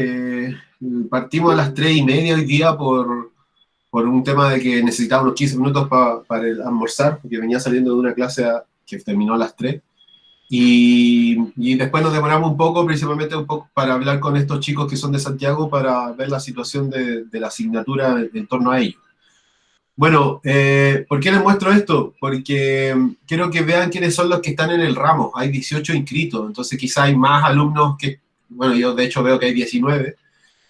Eh, Partimos a las 3:30 hoy día por un tema de que necesitaba unos 15 minutos para almorzar, porque venía saliendo de una clase que terminó a las 3. Y después nos demoramos un poco, principalmente un poco para hablar con estos chicos que son de Santiago para ver la situación de la asignatura en torno a ellos. Bueno, ¿por qué les muestro esto? Porque quiero que vean quiénes son los que están en el ramo. Hay 18 inscritos, entonces quizá hay más alumnos que, bueno, yo de hecho veo que hay 19.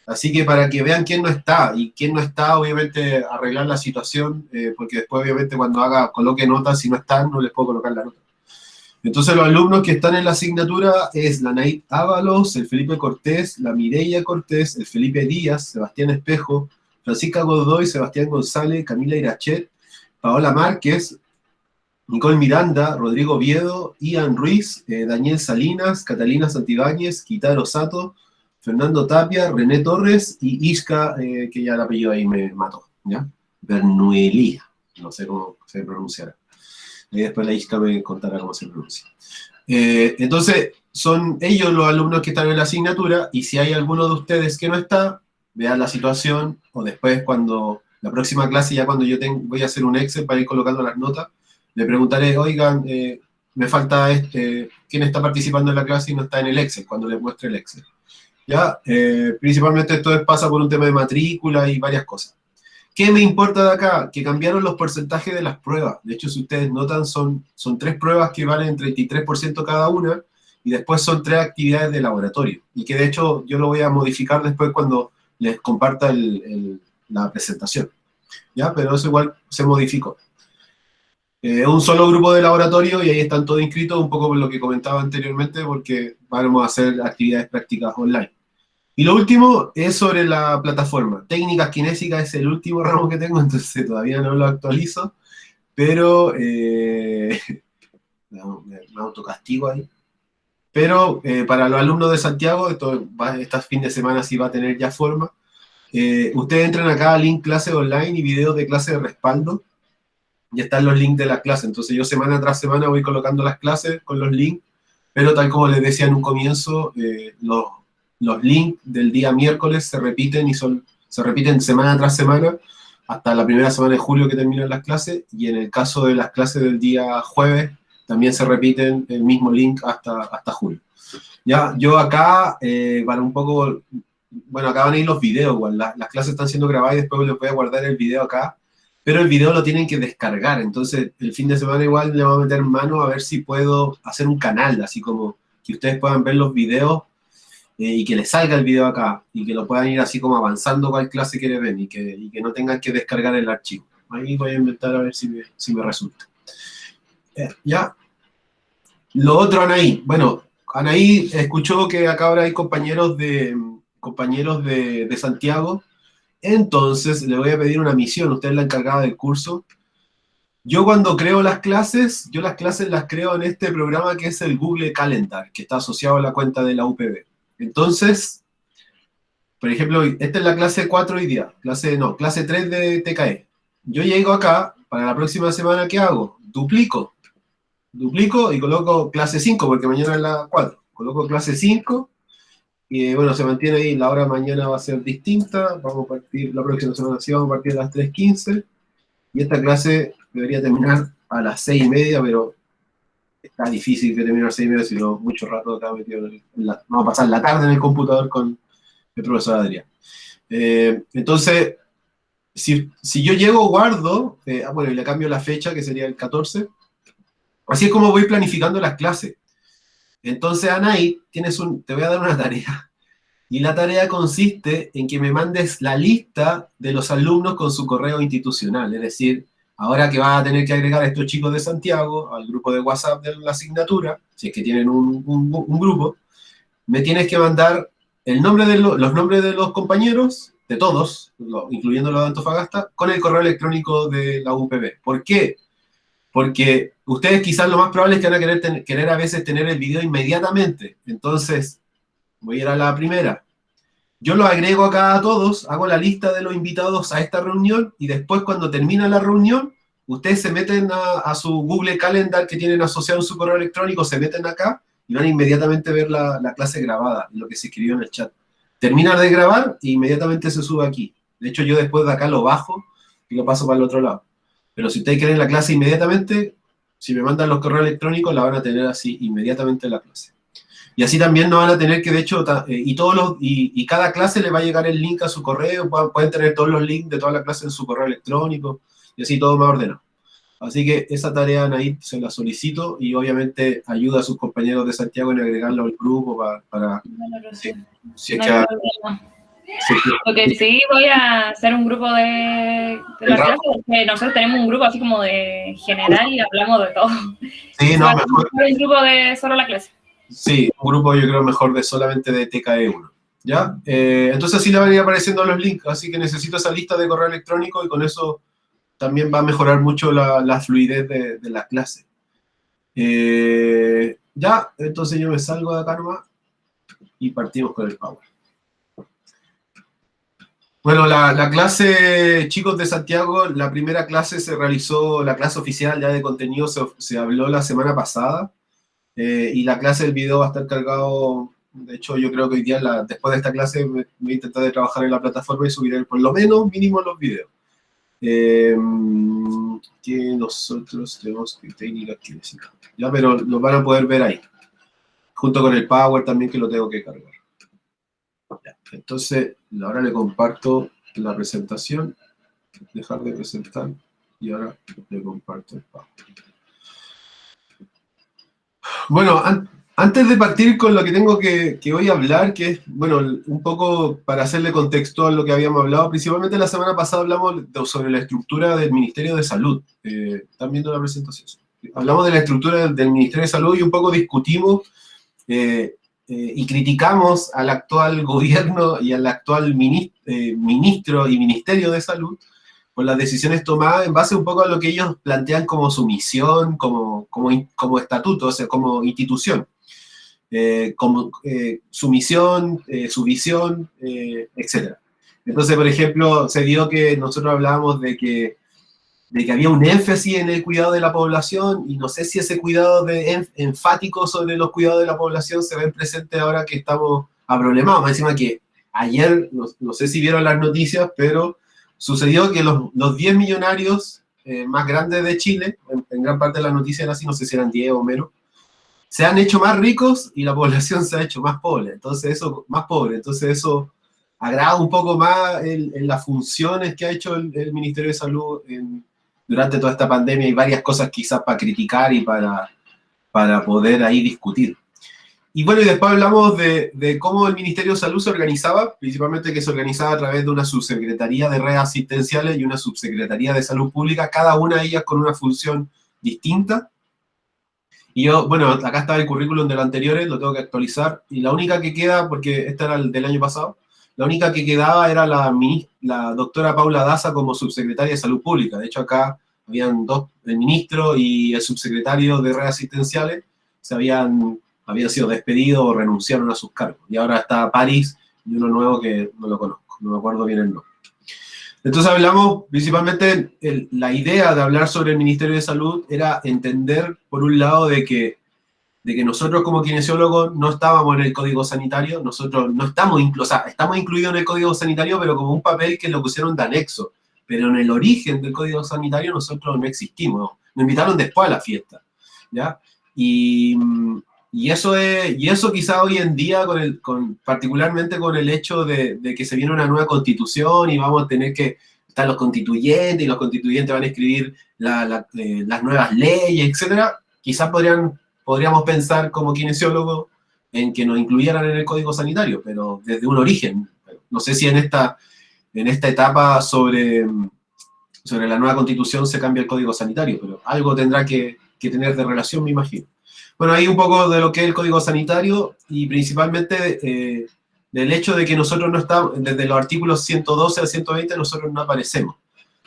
Así que para que vean quién no está, y quién no está, obviamente arreglar la situación, porque después obviamente cuando coloque notas, si no están, no les puedo colocar la nota. Entonces los alumnos que están en la asignatura es la Naid Ábalos, el Felipe Cortés, la Mireia Cortés, el Felipe Díaz, Sebastián Espejo, Francisca Godoy, Sebastián González, Camila Irachet, Paola Márquez, Nicole Miranda, Rodrigo Oviedo, Ian Ruiz, Daniel Salinas, Catalina Santibáñez, Kitaro Sato, Fernando Tapia, René Torres y Isca, que ya el apellido ahí me mató, ¿ya? Bernuelía, no sé cómo se pronunciará. Y después la Isca me contará cómo se pronuncia. Entonces, son ellos los alumnos que están en la asignatura, y si hay alguno de ustedes que no está, vean la situación, o después cuando la próxima clase, ya cuando voy a hacer un Excel para ir colocando las notas, le preguntaré, oigan, me falta quién está participando en la clase y no está en el Excel, cuando les muestre el Excel. ¿Ya? Principalmente esto pasa por un tema de matrícula y varias cosas. ¿Qué me importa de acá? Que cambiaron los porcentajes de las pruebas. De hecho, si ustedes notan, son 3 pruebas que valen 33% cada una, y después son 3 actividades de laboratorio. Y que de hecho yo lo voy a modificar después cuando les comparta la presentación. ¿Ya? Pero eso igual se modificó. Un solo grupo de laboratorio y ahí están todos inscritos, un poco por lo que comentaba anteriormente, porque vamos a hacer actividades prácticas online. Y lo último es sobre la plataforma. Técnicas kinésicas es el último ramo que tengo, entonces todavía no lo actualizo, pero me autocastigo ahí. Pero para los alumnos de Santiago, este fin de semana sí va a tener ya forma. Ustedes entran acá a link clase online y videos de clase de respaldo. Ya están los links de las clases, entonces yo semana tras semana voy colocando las clases con los links, pero tal como les decía en un comienzo, los links del día miércoles se repiten se repiten semana tras semana hasta la primera semana de julio que terminan las clases, y en el caso de las clases del día jueves también se repiten el mismo link hasta julio. Ya, yo acá, para un poco, bueno, acá van a ir los videos, igual, las clases están siendo grabadas y después les voy a guardar el video acá, pero el video lo tienen que descargar, entonces el fin de semana igual le voy a meter mano a ver si puedo hacer un canal, así como que ustedes puedan ver los videos, y que les salga el video acá, y que lo puedan ir así como avanzando cuál clase quieren ver, y que no tengan que descargar el archivo. Ahí voy a inventar a ver si me resulta. Ya. Lo otro, Anaí. Bueno, Anaí escuchó que acá ahora hay compañeros de Santiago, entonces le voy a pedir una misión. Usted es la encargada del curso. Yo cuando creo las clases, yo las clases las creo en este programa que es el Google Calendar, que está asociado a la cuenta de la UPB. Entonces, por ejemplo, esta es la clase 4 hoy día, clase 3 de TKE. Yo llego acá, para la próxima semana, ¿qué hago? Duplico y coloco clase 5, porque mañana es la 4. Coloco clase 5 y bueno, se mantiene ahí. La hora de mañana va a ser distinta. Vamos a partir, la próxima semana sí vamos a partir a las 3:15. Y esta clase debería terminar a las 6:30, pero está difícil que termine a las 6:30, sino mucho rato acá metido vamos a pasar la tarde en el computador con el profesor Adrián. Entonces, si yo llego, guardo, bueno, y le cambio la fecha, que sería el 14. Así es como voy planificando las clases. Entonces, Anaí, te voy a dar una tarea. Y la tarea consiste en que me mandes la lista de los alumnos con su correo institucional. Es decir, ahora que vas a tener que agregar a estos chicos de Santiago al grupo de WhatsApp de la asignatura, si es que tienen un grupo, me tienes que mandar los nombres de los compañeros, de todos, incluyendo los de Antofagasta, con el correo electrónico de la UPB. ¿Por qué? Porque ustedes quizás lo más probable es que van a querer a veces tener el video inmediatamente. Entonces, voy a ir a la primera. Yo los agrego acá a todos, hago la lista de los invitados a esta reunión, y después cuando termina la reunión, ustedes se meten a su Google Calendar que tienen asociado en su correo electrónico, se meten acá y van a inmediatamente ver la clase grabada, lo que se escribió en el chat. termina de grabar e inmediatamente se sube aquí. De hecho, yo después de acá lo bajo y lo paso para el otro lado. Pero si ustedes quieren la clase inmediatamente, si me mandan los correos electrónicos, la van a tener así inmediatamente en la clase. Y así también no van a tener que, de hecho, y cada clase le va a llegar el link a su correo, pueden tener todos los links de toda la clase en su correo electrónico, y así todo más ordenado. Así que esa tarea, Naid, se la solicito, y obviamente ayuda a sus compañeros de Santiago en agregarlo al grupo para si es no que... hay problema. Porque sí, voy a hacer un grupo de la clase, porque nosotros tenemos un grupo así como de general y hablamos de todo. Sí, no, mejor. Un grupo de solo la clase. Sí, un grupo yo creo mejor de solamente de TKE1. ¿Ya? Entonces así le van a ir apareciendo los links, así que necesito esa lista de correo electrónico y con eso también va a mejorar mucho la fluidez de la clase. Ya, entonces yo me salgo de acá nomás y partimos con el Power. Bueno, la clase, chicos de Santiago, la primera clase se realizó, la clase oficial ya de contenido se habló la semana pasada, y la clase del video va a estar cargado, de hecho yo creo que hoy día, después de esta clase, voy a intentar de trabajar en la plataforma y subir por lo menos mínimo los videos. Que nosotros tenemos técnicas que decir, ya, pero lo van a poder ver ahí, junto con el Power también, que lo tengo que cargar. Ya, entonces, ahora le comparto la presentación, dejar de presentar, y ahora le comparto el Power. Bueno, antes de partir con lo que tengo que hoy hablar, que es, bueno, un poco para hacerle contexto a lo que habíamos hablado, principalmente la semana pasada hablamos sobre la estructura del Ministerio de Salud. ¿Están viendo la presentación? Hablamos de la estructura del Ministerio de Salud y un poco discutimos y criticamos al actual gobierno y al actual ministro y Ministerio de Salud por las decisiones tomadas en base un poco a lo que ellos plantean como su misión, como estatuto, o sea, como institución. Su misión, su visión, etc. Entonces, por ejemplo, se dio que nosotros hablábamos de que había un énfasis en el cuidado de la población, y no sé si ese cuidado enfático sobre los cuidados de la población se ve presente ahora que estamos aproblemados. Más encima que ayer, no sé si vieron las noticias, pero sucedió que los 10 millonarios más grandes de Chile, en gran parte de las noticias eran así, no sé si eran 10 o menos, se han hecho más ricos y la población se ha hecho más pobre. Entonces eso agrava un poco más en las funciones que ha hecho el Ministerio de Salud durante toda esta pandemia. Hay varias cosas quizás para criticar y para poder ahí discutir. Y bueno, y después hablamos de cómo el Ministerio de Salud se organizaba, principalmente que se organizaba a través de una subsecretaría de redes asistenciales y una subsecretaría de salud pública, cada una de ellas con una función distinta. Y yo, bueno, acá está el currículum de los anteriores, lo tengo que actualizar, y la única que queda, porque esta era el del año pasado, la única que quedaba era la doctora Paula Daza como subsecretaria de Salud Pública. De hecho, acá habían dos, el ministro y el subsecretario de redes asistenciales, habían sido despedidos o renunciaron a sus cargos. Y ahora está París y uno nuevo que no lo conozco, no me acuerdo bien el nombre. Entonces hablamos, principalmente, la idea de hablar sobre el Ministerio de Salud era entender, por un lado, de que nosotros como kinesiólogos no estábamos en el Código Sanitario, nosotros no estamos incluidos, o sea, estamos incluidos en el Código Sanitario, pero como un papel que lo pusieron de anexo. Pero en el origen del Código Sanitario nosotros no existimos, nos invitaron después a la fiesta, ¿ya? Y eso quizá hoy en día, particularmente con el hecho de que se viene una nueva constitución y vamos a tener que estar los constituyentes, y los constituyentes van a escribir las nuevas leyes, etcétera, quizás podríamos pensar como kinesiólogos en que nos incluyeran en el Código Sanitario, pero desde un origen. No sé si en esta etapa sobre la nueva constitución se cambia el Código Sanitario, pero algo tendrá que tener de relación, me imagino. Bueno, ahí un poco de lo que es el Código Sanitario, y principalmente del hecho de que nosotros no estamos, desde los artículos 112 al 120, nosotros no aparecemos,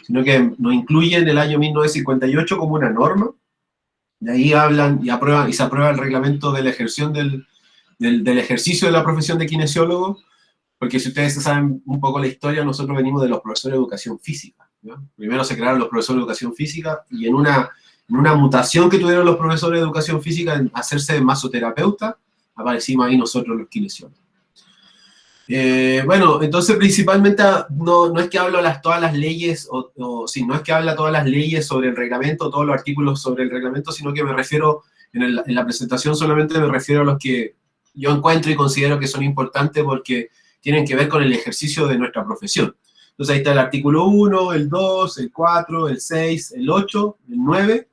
sino que nos incluyen el año 1958 como una norma. De ahí hablan y se aprueba el reglamento de la ejerción del ejercicio de la profesión de kinesiólogo, porque si ustedes saben un poco la historia, nosotros venimos de los profesores de educación física, ¿no? Primero se crearon los profesores de educación física, y en una mutación que tuvieron los profesores de educación física en hacerse masoterapeuta, aparecimos ahí nosotros los kinesiólogos. Bueno, entonces principalmente no es que hablo todas las leyes, sí, no es que habla todas las leyes sobre el reglamento, todos los artículos sobre el reglamento, sino que me refiero, en la presentación solamente me refiero a los que yo encuentro y considero que son importantes porque tienen que ver con el ejercicio de nuestra profesión. Entonces ahí está el artículo 1, el 2, el 4, el 6, el 8, el 9,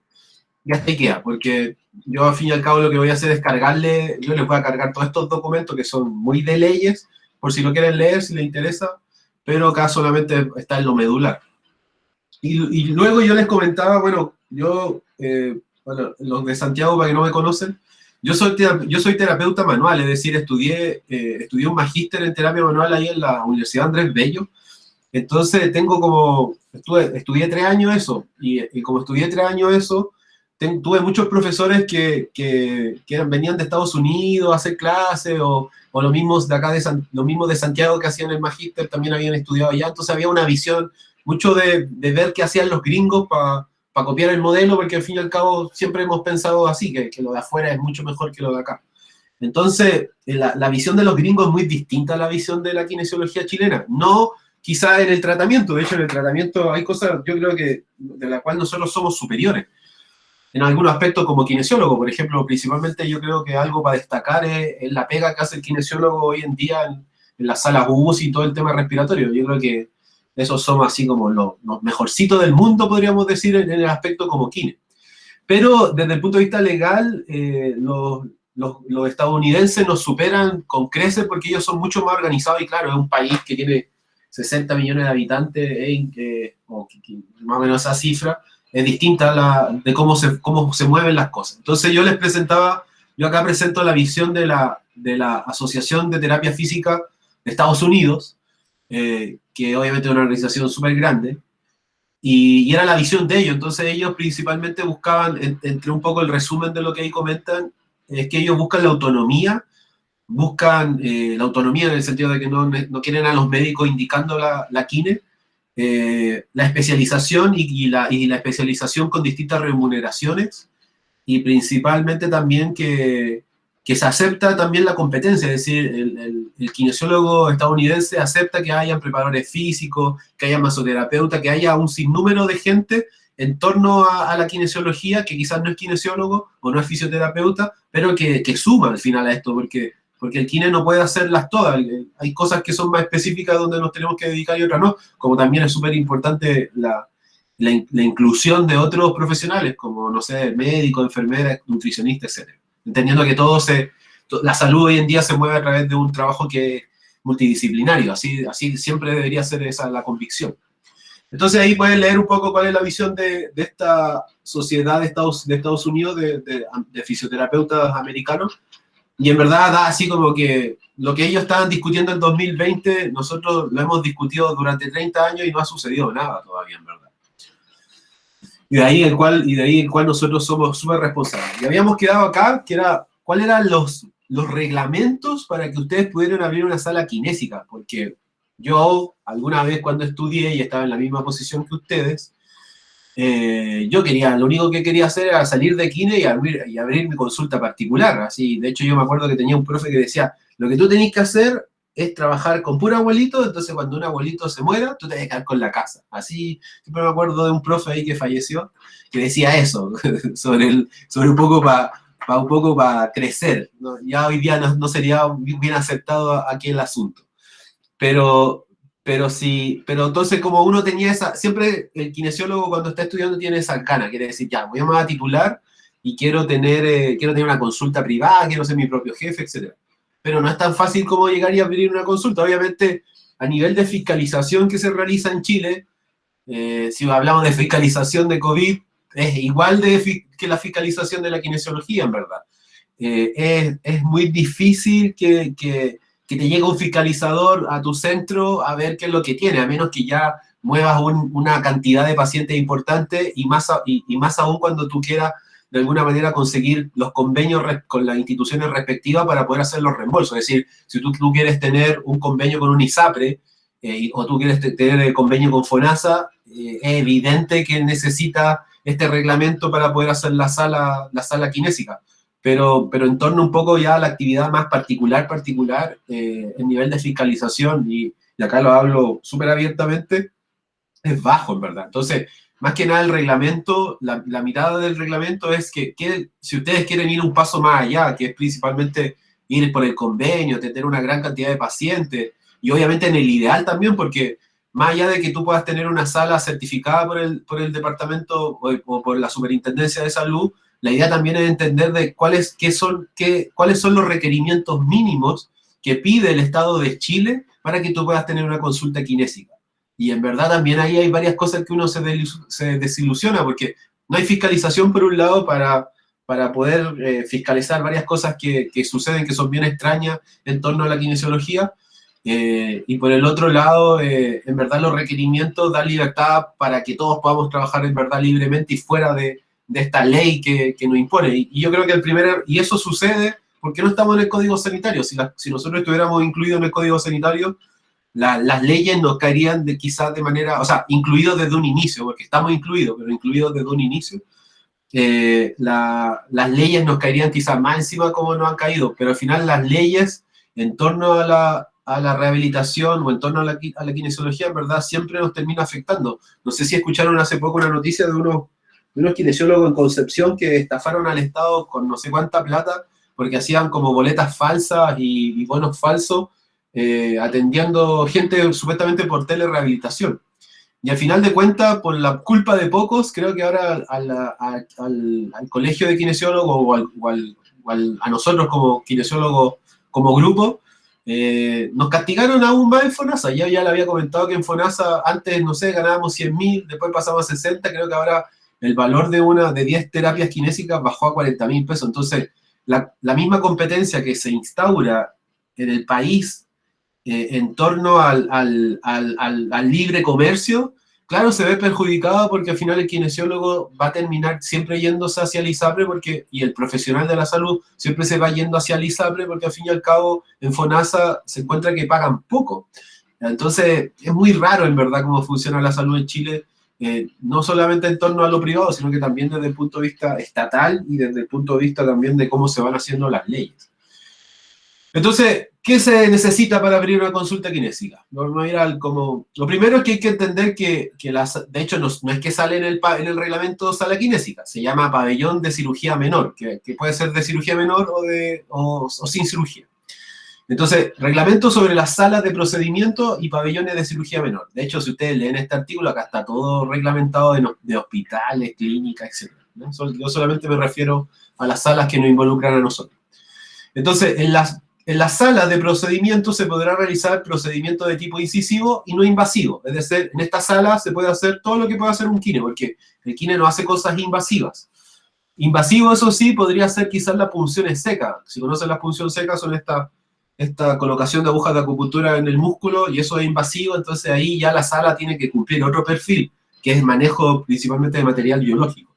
y hasta ahí queda, porque yo al fin y al cabo lo que voy a hacer es yo les voy a cargar todos estos documentos que son muy de leyes, por si lo quieren leer, si les interesa, pero acá solamente está en lo medular. Y luego yo les comentaba, bueno, bueno, los de Santiago, para que no me conocen, yo soy terapeuta manual, es decir, estudié un magíster en terapia manual ahí en la Universidad Andrés Bello. Entonces estudié 3 años eso, y como estudié 3 años eso, tuve muchos profesores que venían de Estados Unidos a hacer clases, o los mismos de acá, los mismos de Santiago que hacían el magíster también habían estudiado allá, entonces había una visión mucho de ver qué hacían los gringos para copiar el modelo, porque al fin y al cabo siempre hemos pensado así, que lo de afuera es mucho mejor que lo de acá. Entonces, la visión de los gringos es muy distinta a la visión de la kinesiología chilena. No quizá en el tratamiento, de hecho en el tratamiento hay cosas, yo creo que de la cual nosotros somos superiores. En algunos aspectos como kinesiólogo, por ejemplo, principalmente yo creo que algo para destacar es la pega que hace el kinesiólogo hoy en día en las salas UCI y todo el tema respiratorio. Yo creo que esos somos así como los mejorcitos del mundo, podríamos decir, en el aspecto como kine. Pero desde el punto de vista legal, los estadounidenses nos superan con creces porque ellos son mucho más organizados y claro, es un país que tiene 60 millones de habitantes, más o menos esa cifra, es distinta de cómo se mueven las cosas. Entonces yo acá presento la visión de la Asociación de Terapia Física de Estados Unidos, que obviamente es una organización súper grande, y era la visión de ellos. Entonces ellos principalmente buscaban, entre un poco el resumen de lo que ahí comentan, es que ellos buscan la autonomía en el sentido de que no quieren a los médicos indicando la kine, la especialización y la especialización con distintas remuneraciones, y principalmente también que se acepta también la competencia, es decir, el kinesiólogo estadounidense acepta que hayan preparadores físicos, que haya masoterapeuta, que haya un sinnúmero de gente en torno a la kinesiología, que quizás no es kinesiólogo o no es fisioterapeuta, pero que suma al final a esto, porque el kine no puede hacerlas todas. Hay cosas que son más específicas donde nos tenemos que dedicar y otras no, como también es súper importante la inclusión de otros profesionales, como, no sé, médicos, enfermeras, nutricionistas, etc. Entendiendo que la salud hoy en día se mueve a través de un trabajo que es multidisciplinario, así siempre debería ser esa la convicción. Entonces ahí pueden leer un poco cuál es la visión de esta sociedad de Estados Unidos de fisioterapeutas americanos, y en verdad da así como que lo que ellos estaban discutiendo en 2020, nosotros lo hemos discutido durante 30 años y no ha sucedido nada todavía, en verdad. Y de ahí el cual nosotros somos súper responsables. Y habíamos quedado acá, que era, ¿cuáles eran los reglamentos para que ustedes pudieran abrir una sala kinésica? Porque yo, alguna vez cuando estudié y estaba en la misma posición que ustedes, lo único que quería hacer era salir de kine y abrir mi consulta particular. Así, de hecho, yo me acuerdo que tenía un profe que decía, lo que tú tenés que hacer es trabajar con puro abuelito, entonces cuando un abuelito se muera, tú te vas a quedar con la casa. Así, siempre me acuerdo de un profe ahí que falleció, que decía eso, sobre un poco para crecer, ¿no? Ya hoy día no sería bien aceptado aquí el asunto. Pero entonces como uno tenía siempre el kinesiólogo cuando está estudiando tiene esa gana, quiere decir, ya, voy a titular y quiero tener una consulta privada, quiero ser mi propio jefe, etc. Pero no es tan fácil como llegar y abrir una consulta. Obviamente, a nivel de fiscalización que se realiza en Chile, si hablamos de fiscalización de COVID, es igual que la fiscalización de la kinesiología, en verdad. Es muy difícil que te llegue un fiscalizador a tu centro a ver qué es lo que tiene, a menos que ya muevas una cantidad de pacientes importante y más aún cuando tú quieras de alguna manera conseguir los convenios con las instituciones respectivas para poder hacer los reembolsos. Es decir, si tú quieres tener un convenio con un ISAPRE o tú quieres tener el convenio con FONASA, es evidente que necesita este reglamento para poder hacer la sala kinésica. pero en torno un poco ya a la actividad más particular, el nivel de fiscalización, y acá lo hablo súper abiertamente, es bajo, en verdad. Entonces, más que nada el reglamento, la mirada del reglamento es que si ustedes quieren ir un paso más allá, que es principalmente ir por el convenio, tener una gran cantidad de pacientes, y obviamente en el ideal también, porque más allá de que tú puedas tener una sala certificada por el departamento o por la superintendencia de salud, la idea también es entender de cuáles son los requerimientos mínimos que pide el Estado de Chile para que tú puedas tener una consulta kinésica. Y en verdad también ahí hay varias cosas que uno se desilusiona, porque no hay fiscalización por un lado para poder fiscalizar varias cosas que suceden, que son bien extrañas en torno a la kinesiología, y por el otro lado, en verdad los requerimientos dan libertad para que todos podamos trabajar en verdad libremente y fuera de esta ley que nos impone. Y yo creo que y eso sucede porque no estamos en el Código Sanitario. Si nosotros estuviéramos incluidos en el Código Sanitario, las leyes nos caerían quizás de manera, o sea, incluidos desde un inicio, porque estamos incluidos, pero incluidos desde un inicio, las leyes nos caerían quizás más encima como nos han caído, pero al final las leyes en torno a la rehabilitación o en torno a la kinesiología, en verdad, siempre nos termina afectando. No sé si escucharon hace poco una noticia de unos kinesiólogos en Concepción que estafaron al Estado con no sé cuánta plata porque hacían como boletas falsas y bonos falsos, atendiendo gente supuestamente por telerehabilitación. Y al final de cuentas, por la culpa de pocos, creo que ahora al colegio de kinesiólogos a nosotros como kinesiólogos, como grupo, nos castigaron aún más en FONASA. Ya le había comentado que en FONASA antes, no sé, ganábamos 100.000, después pasamos a 60, creo que ahora el valor de 10 terapias kinésicas bajó a 40.000 pesos. Entonces, la misma competencia que se instaura en el país en torno al libre comercio, claro, se ve perjudicado porque al final el kinesiólogo va a terminar siempre yéndose hacia el ISAPRE y el profesional de la salud siempre se va yendo hacia el ISAPRE porque al fin y al cabo en FONASA se encuentra que pagan poco. Entonces es muy raro en verdad cómo funciona la salud en Chile, no solamente en torno a lo privado, sino que también desde el punto de vista estatal y desde el punto de vista también de cómo se van haciendo las leyes. Entonces, ¿qué se necesita para abrir una consulta kinésica? Lo primero es que hay que entender que de hecho no es que sale en el reglamento sala kinésica, se llama pabellón de cirugía menor, que puede ser de cirugía menor o sin cirugía. Entonces, reglamento sobre las salas de procedimiento y pabellones de cirugía menor. De hecho, si ustedes leen este artículo, acá está todo reglamentado de hospitales, clínicas, etc., ¿no? Yo solamente me refiero a las salas que nos involucran a nosotros. Entonces, en las salas de procedimiento se podrá realizar procedimientos de tipo incisivo y no invasivo. Es decir, en esta sala se puede hacer todo lo que puede hacer un kine, porque el kine no hace cosas invasivas. Invasivo, eso sí, podría ser quizás la punción seca. Si conocen la punción seca, son esta colocación de agujas de acupuntura en el músculo, y eso es invasivo, entonces ahí ya la sala tiene que cumplir otro perfil, que es el manejo principalmente de material biológico.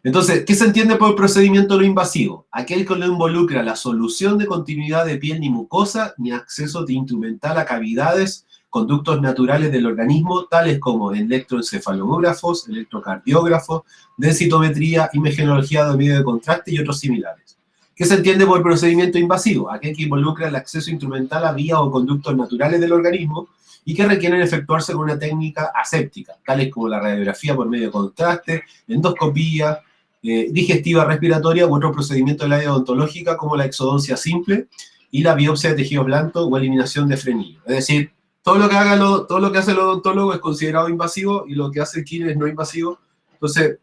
Entonces, ¿qué se entiende por procedimiento no invasivo? Aquel que no involucra la solución de continuidad de piel ni mucosa, ni acceso de instrumental a cavidades, conductos naturales del organismo, tales como electroencefalógrafos, electrocardiógrafos, densitometría, imagenología de medio de contraste y otros similares. ¿Qué se entiende por procedimiento invasivo? Aquel que involucra el acceso instrumental a vías o conductos naturales del organismo y que requieren efectuarse con una técnica aséptica, tales como la radiografía por medio de contraste, endoscopía, digestiva respiratoria u otro procedimiento del área odontológica como la exodoncia simple y la biopsia de tejido blando o eliminación de frenillo. Es decir, todo lo que hace el odontólogo es considerado invasivo y lo que hace el kine es no invasivo. Entonces,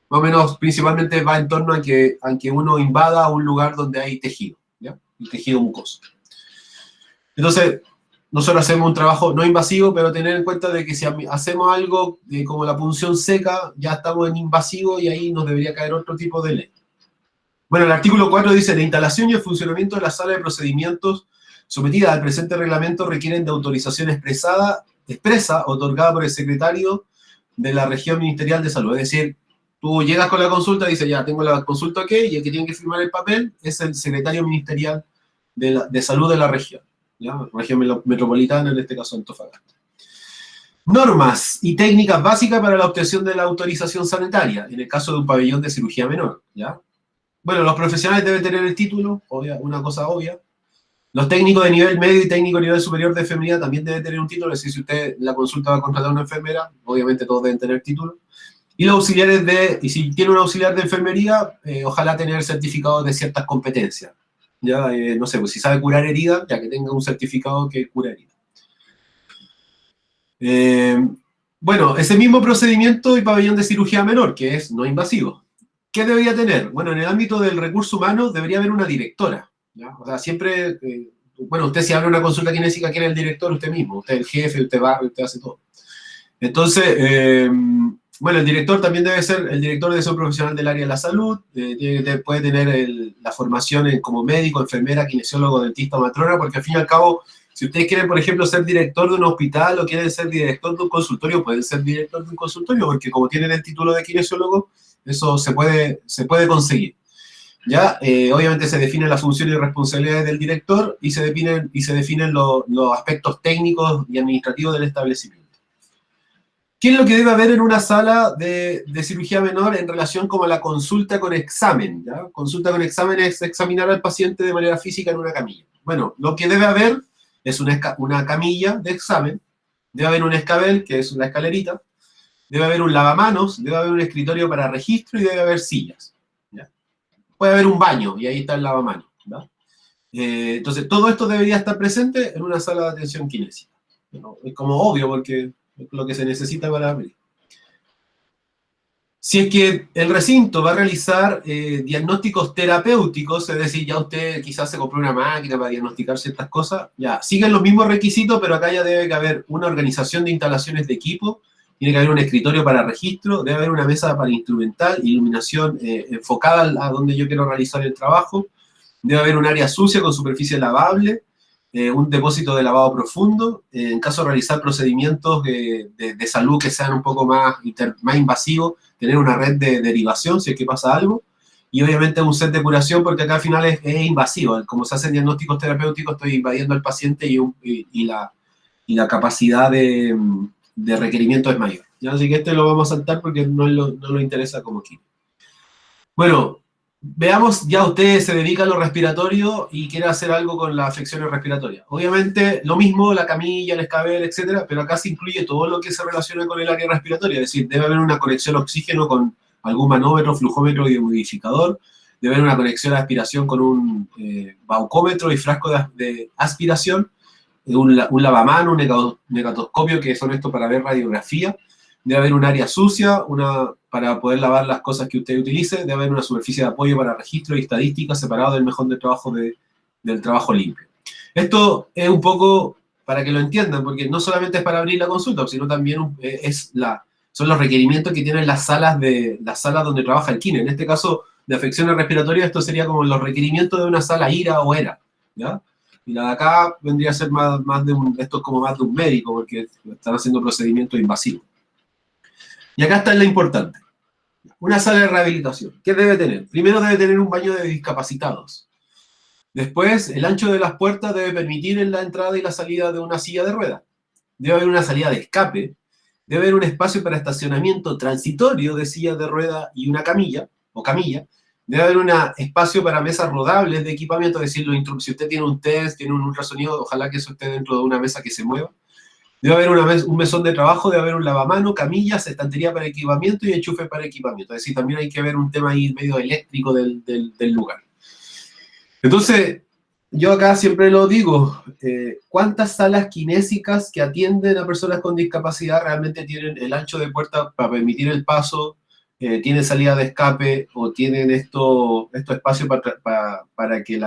más o menos, principalmente va en torno a que uno invada un lugar donde hay tejido, ¿ya? El tejido mucoso. Entonces, nosotros hacemos un trabajo no invasivo, pero tener en cuenta de que si hacemos algo como la punción seca, ya estamos en invasivo y ahí nos debería caer otro tipo de ley. Bueno, el artículo 4 dice, la instalación y el funcionamiento de la sala de procedimientos sometida al presente reglamento requieren de autorización expresa otorgada por el secretario de la región ministerial de salud. Es decir, tú llegas con la consulta y dices, ya, tengo la consulta aquí, y el que tiene que firmar el papel es el secretario ministerial de salud de la región. ¿Ya? Región metropolitana, en este caso Antofagasta. Normas y técnicas básicas para la obtención de la autorización sanitaria, en el caso de un pabellón de cirugía menor, ¿ya? bueno, los profesionales deben tener el título, una cosa obvia. Los técnicos de nivel medio y técnicos de nivel superior de enfermería también deben tener un título, es decir, si usted en la consulta va a contratar a una enfermera, obviamente todos deben tener título. Y los auxiliares y si tiene un auxiliar de enfermería, ojalá tener certificado de ciertas competencias. Ya, no sé, pues si sabe curar heridas, ya que tenga un certificado que cura heridas. Bueno, ese mismo procedimiento y pabellón de cirugía menor, que es no invasivo. ¿Qué debería tener? Bueno, en el ámbito del recurso humano debería haber una directora, ¿ya? O sea, siempre, bueno, usted si abre una consulta kinésica, ¿quién es el director? Usted mismo, usted es el jefe, usted va, usted hace todo. Entonces, bueno, el director también debe ser, el director debe ser un profesional del área de la salud, puede tener la formación como médico, enfermera, kinesiólogo, dentista o matrona, porque al fin y al cabo, si ustedes quieren, por ejemplo, ser director de un hospital o quieren ser director de un consultorio, pueden ser director de un consultorio, porque como tienen el título de kinesiólogo, eso se puede conseguir. ¿Ya? Obviamente se definen las funciones y responsabilidades del director y se definen los aspectos técnicos y administrativos del establecimiento. ¿Qué es lo que debe haber en una sala de cirugía menor en relación con la consulta con examen? ¿Ya? Consulta con examen es examinar al paciente de manera física en una camilla. Bueno, lo que debe haber es una camilla de examen, debe haber un escabel, que es una escalerita, debe haber un lavamanos, debe haber un escritorio para registro y debe haber sillas. ¿Ya? Puede haber un baño y ahí está el lavamanos. ¿Ya? Entonces, todo esto debería estar presente en una sala de atención kinésica. ¿No? Es como obvio porque es lo que se necesita para abrir. Si es que el recinto va a realizar diagnósticos terapéuticos, es decir, ya usted quizás se compró una máquina para diagnosticar ciertas cosas, ya, siguen los mismos requisitos, pero acá ya debe haber una organización de instalaciones de equipo, tiene que haber un escritorio para registro, debe haber una mesa para instrumental, iluminación enfocada a donde yo quiero realizar el trabajo, debe haber un área sucia con superficie lavable, un depósito de lavado profundo, en caso de realizar procedimientos de salud que sean un poco más invasivos, tener una red de derivación si es que pasa algo, y obviamente un set de curación porque acá al final es invasivo, como se hacen diagnósticos terapéuticos estoy invadiendo al paciente y la capacidad de requerimiento es mayor. ¿Ya? Así que este lo vamos a saltar porque no nos interesa como aquí. Bueno, veamos, ya usted se dedica a lo respiratorio y quiere hacer algo con las afecciones respiratorias. Obviamente, lo mismo, la camilla, el escabel, etcétera, pero acá se incluye todo lo que se relaciona con el área respiratoria, es decir, debe haber una conexión oxígeno con algún manómetro, flujómetro y dehumidificador, debe haber una conexión de aspiración con un baucómetro y frasco de aspiración, un lavamano, un negatoscopio, que son estos para ver radiografía, debe haber un área sucia, para poder lavar las cosas que usted utilice, debe haber una superficie de apoyo para registro y estadística separado del mejón de trabajo del trabajo limpio. Esto es un poco para que lo entiendan, porque no solamente es para abrir la consulta, sino también son los requerimientos que tienen las salas donde trabaja el kine. En este caso, de afecciones respiratorias, esto sería como los requerimientos de una sala IRA o ERA, ¿ya? Y la de acá vendría a ser esto es como más de un médico, porque están haciendo procedimientos invasivos. Y acá está lo importante. Una sala de rehabilitación. ¿Qué debe tener? Primero debe tener un baño de discapacitados. Después, el ancho de las puertas debe permitir la entrada y la salida de una silla de ruedas. Debe haber una salida de escape. Debe haber un espacio para estacionamiento transitorio de sillas de ruedas y una camilla, o camilla. Debe haber un espacio para mesas rodables de equipamiento, es decir, si usted tiene un test, tiene un ultrasonido, ojalá que eso esté dentro de una mesa que se mueva. Debe haber un mesón de trabajo, debe haber un lavamano, camillas, estantería para equipamiento y enchufe para equipamiento. Es decir, también hay que ver un tema ahí medio eléctrico del lugar. Entonces, yo acá siempre lo digo, ¿cuántas salas kinésicas que atienden a personas con discapacidad realmente tienen el ancho de puerta para permitir el paso, tienen salida de escape o tienen estos espacios para que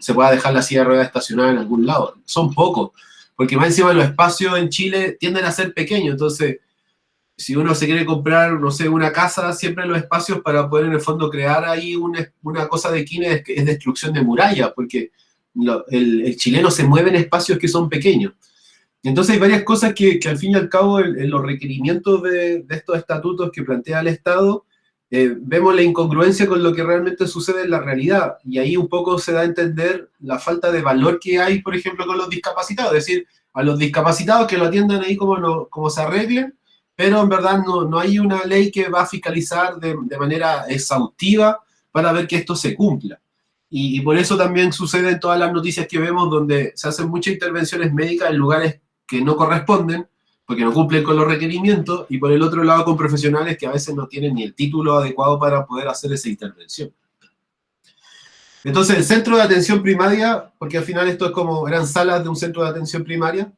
se pueda dejar la silla de ruedas estacionada en algún lado? Son pocos. Porque más encima los espacios en Chile tienden a ser pequeños, entonces si uno se quiere comprar, no sé, una casa, siempre los espacios para poder en el fondo crear ahí una cosa de kine es destrucción de murallas, porque el chileno se mueve en espacios que son pequeños. Entonces hay varias cosas que al fin y al cabo en los requerimientos de estos estatutos que plantea el Estado, vemos la incongruencia con lo que realmente sucede en la realidad, y ahí un poco se da a entender la falta de valor que hay, por ejemplo, con los discapacitados, es decir, a los discapacitados que lo atiendan ahí como se arreglen, pero en verdad no hay una ley que va a fiscalizar de manera exhaustiva para ver que esto se cumpla. Y por eso también sucede en todas las noticias que vemos donde se hacen muchas intervenciones médicas en lugares que no corresponden, porque no cumplen con los requerimientos, y por el otro lado con profesionales que a veces no tienen ni el título adecuado para poder hacer esa intervención. Entonces, el centro de atención primaria, porque al final esto es como, eran salas de un centro de atención primaria,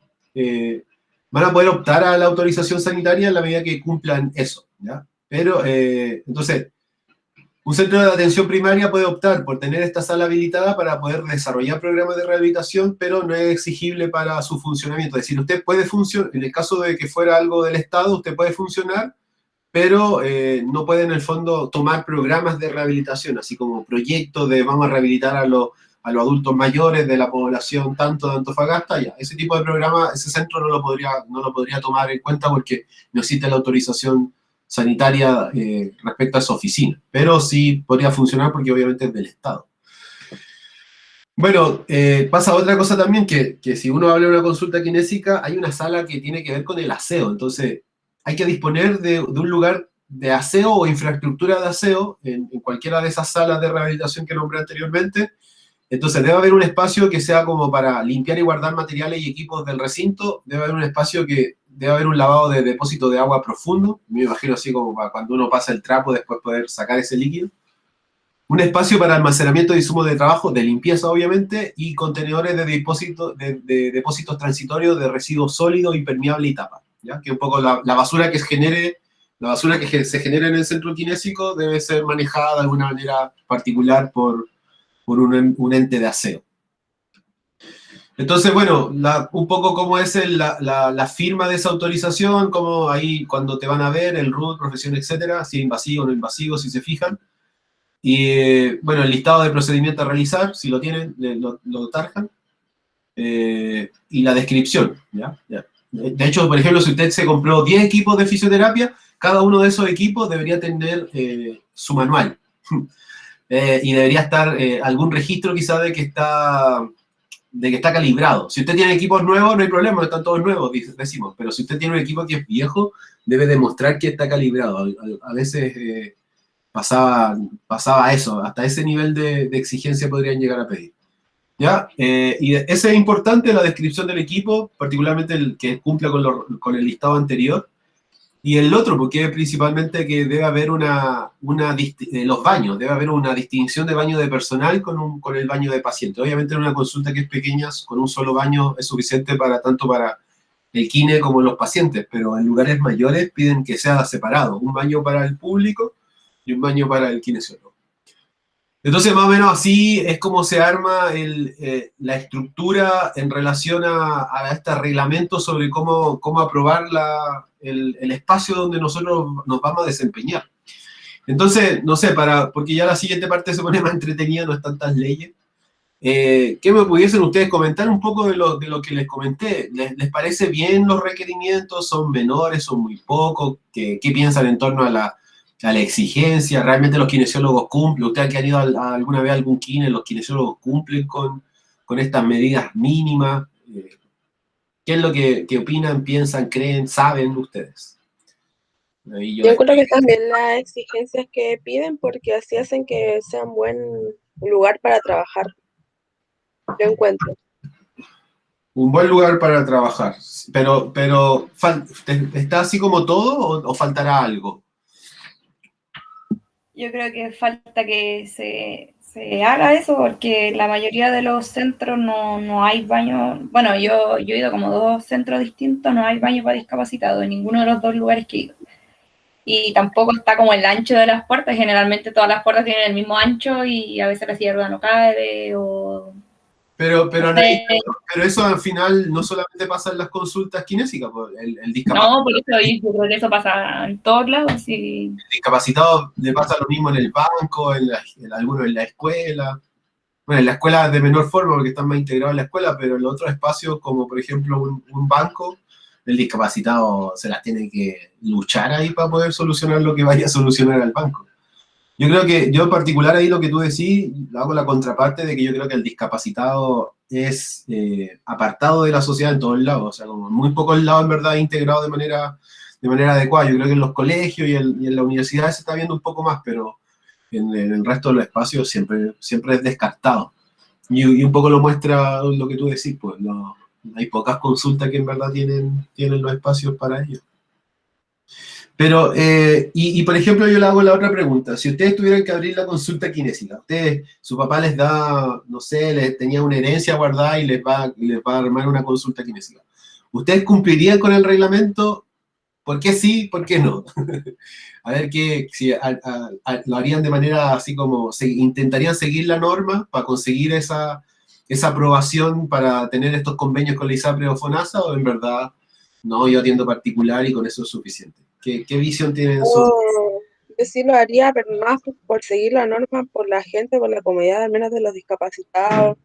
van a poder optar a la autorización sanitaria en la medida que cumplan eso, ¿ya? Pero, entonces, un centro de atención primaria puede optar por tener esta sala habilitada para poder desarrollar programas de rehabilitación, pero no es exigible para su funcionamiento. Es decir, usted puede funcionar, en el caso de que fuera algo del Estado, usted puede funcionar, pero no puede en el fondo tomar programas de rehabilitación, así como proyectos de vamos a rehabilitar a los adultos mayores de la población tanto de Antofagasta, ya. Ese tipo de programa, ese centro no lo podría tomar en cuenta porque no existe la autorización sanitaria respecto a esa oficina, pero sí podría funcionar porque obviamente es del Estado. Bueno, pasa otra cosa también, que si uno habla de una consulta kinésica, hay una sala que tiene que ver con el aseo, entonces hay que disponer de un lugar de aseo o infraestructura de aseo en cualquiera de esas salas de rehabilitación que nombré anteriormente. Entonces debe haber un espacio que sea como para limpiar y guardar materiales y equipos del recinto, debe haber un espacio que debe haber un lavado de depósito de agua profundo, me imagino así como para cuando uno pasa el trapo después poder sacar ese líquido. Un espacio para almacenamiento de insumos de trabajo, de limpieza obviamente, y contenedores de depósitos transitorios de residuos sólidos, impermeable y tapa, ¿ya? Que un poco la basura que se genere en el centro kinésico debe ser manejada de alguna manera particular por un ente de aseo. Entonces, bueno, un poco cómo es la firma de esa autorización, cómo ahí cuando te van a ver, el RUT, profesión, etcétera, si es invasivo o no invasivo, si se fijan. Y, bueno, el listado de procedimientos a realizar, si lo tienen, lo tarjan. Y la descripción, ¿ya? De hecho, por ejemplo, si usted se compró 10 equipos de fisioterapia, cada uno de esos equipos debería tener su manual. Y debería estar algún registro quizá de que está calibrado. Si usted tiene equipos nuevos, no hay problema, están todos nuevos, decimos. Pero si usted tiene un equipo que es viejo, debe demostrar que está calibrado. A veces pasaba eso, hasta ese nivel de exigencia podrían llegar a pedir. ¿Ya? Y ese es importante, la descripción del equipo, particularmente el que cumpla con el listado anterior. Y el otro, porque principalmente que debe haber los baños, debe haber una distinción de baño de personal con el baño de paciente. Obviamente en una consulta que es pequeña, con un solo baño es suficiente tanto para el kine como los pacientes, pero en lugares mayores piden que sea separado, un baño para el público y un baño para el kinesiólogo. Entonces, más o menos así es como se arma la estructura en relación a este reglamento sobre cómo aprobar el espacio donde nosotros nos vamos a desempeñar. Entonces, no sé, porque ya la siguiente parte se pone más entretenida, no están tantas leyes. ¿Qué me pudiesen ustedes comentar un poco de lo que les comenté? ¿Les parece bien los requerimientos? ¿Son menores? ¿Son muy pocos? ¿Qué piensan en torno a la exigencia? ¿Realmente los kinesiólogos cumplen? ¿Ustedes que han ido alguna vez a algún kine, los kinesiólogos cumplen con estas medidas mínimas? ¿Qué es lo que opinan, piensan, creen, saben ustedes? Yo creo que están bien las exigencias que piden porque así hacen que sea un buen lugar para trabajar. Yo encuentro. Un buen lugar para trabajar. Pero ¿está así como todo o faltará algo? Yo creo que falta que se haga eso porque la mayoría de los centros no hay baño. Bueno, yo he ido como 2 centros distintos, no hay baño para discapacitados en ninguno de los 2 lugares que he ido. Y tampoco está como el ancho de las puertas, generalmente todas las puertas tienen el mismo ancho y a veces la silla de rueda no cabe o... Pero eso al final no solamente pasa en las consultas kinésicas, el discapacitado. No, por eso yo creo que eso pasa en todos lados. Y... El discapacitado le pasa lo mismo en el banco, algunos en la escuela. Bueno, en la escuela de menor forma porque están más integrados en la escuela, pero en otros espacios, como por ejemplo un banco, el discapacitado se las tiene que luchar ahí para poder solucionar lo que vaya a solucionar al banco. Yo creo que, yo en particular ahí lo que tú decís, hago la contraparte de que yo creo que el discapacitado es apartado de la sociedad en todos lados, o sea, como en muy pocos lados en verdad integrado de manera adecuada. Yo creo que en los colegios y en la universidad se está viendo un poco más, pero en el resto de los espacios siempre es descartado. Y un poco lo muestra lo que tú decís, pues no, hay pocas consultas que en verdad tienen los espacios para ello. Pero, por ejemplo, yo le hago la otra pregunta. Si ustedes tuvieran que abrir la consulta kinésica, su papá les da, no sé, les tenía una herencia guardada y les va a armar una consulta kinésica. ¿Ustedes cumplirían con el reglamento? ¿Por qué sí? ¿Por qué no? A ver si lo harían de manera así como, intentarían seguir la norma para conseguir esa aprobación para tener estos convenios con la ISAPRE o FONASA, o en verdad, no, yo atiendo particular y con eso es suficiente. ¿Qué visión tienen Yo sí lo haría, pero más por seguir la norma, por la gente, por la comodidad al menos de los discapacitados,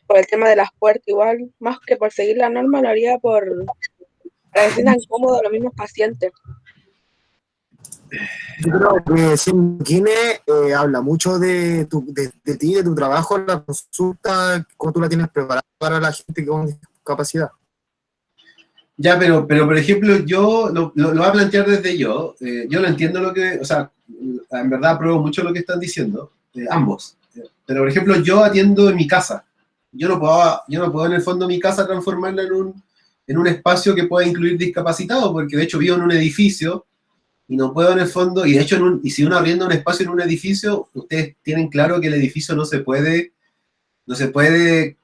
por el tema de las puertas igual, más que por seguir la norma, lo haría para que se sientan cómodos los mismos pacientes. Yo creo que siendo kine habla mucho de ti, de tu trabajo, la consulta, cómo tú la tienes preparada para la gente con discapacidad. Ya, pero por ejemplo, yo lo voy a plantear desde yo lo entiendo o sea, en verdad apruebo mucho lo que están diciendo, ambos. Pero por ejemplo, yo atiendo en mi casa. Yo no puedo en el fondo mi casa transformarla en un espacio que pueda incluir discapacitados, porque de hecho vivo en un edificio y no puedo en el fondo, y de hecho, si uno arrienda un espacio en un edificio, ustedes tienen claro que el edificio no se puede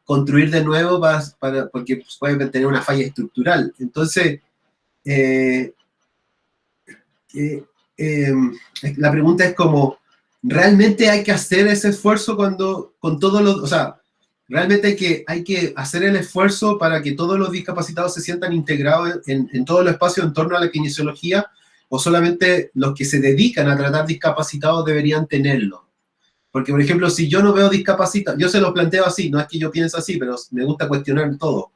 construir de nuevo porque puede tener una falla estructural. Entonces, la pregunta es como, ¿realmente hay que hacer ese esfuerzo o sea, realmente hay que hacer el esfuerzo para que todos los discapacitados se sientan integrados en todo el espacio en torno a la kinesiología, o solamente los que se dedican a tratar discapacitados deberían tenerlo? Porque, por ejemplo, si yo no veo discapacitados, yo se lo planteo así, no es que yo piense así, pero me gusta cuestionar todo.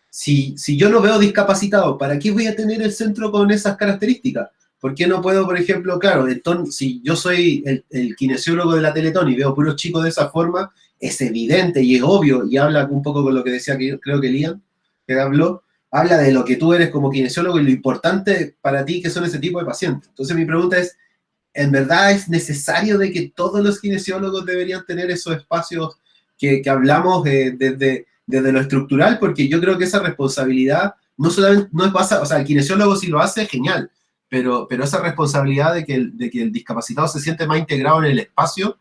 Si yo no veo discapacitados, ¿para qué voy a tener el centro con esas características? ¿Por qué no puedo, por ejemplo, claro, si yo soy el kinesiólogo de la Teletón y veo puros chicos de esa forma, es evidente y es obvio, y habla un poco con lo que decía, creo que Liam, que habló, habla de lo que tú eres como kinesiólogo y lo importante para ti que son ese tipo de pacientes. Entonces mi pregunta es, ¿en verdad es necesario de que todos los kinesiólogos deberían tener esos espacios que hablamos desde lo estructural? Porque yo creo que esa responsabilidad no solamente no es o sea, el kinesiólogo si lo hace, genial, pero esa responsabilidad de que el discapacitado se siente más integrado en el espacio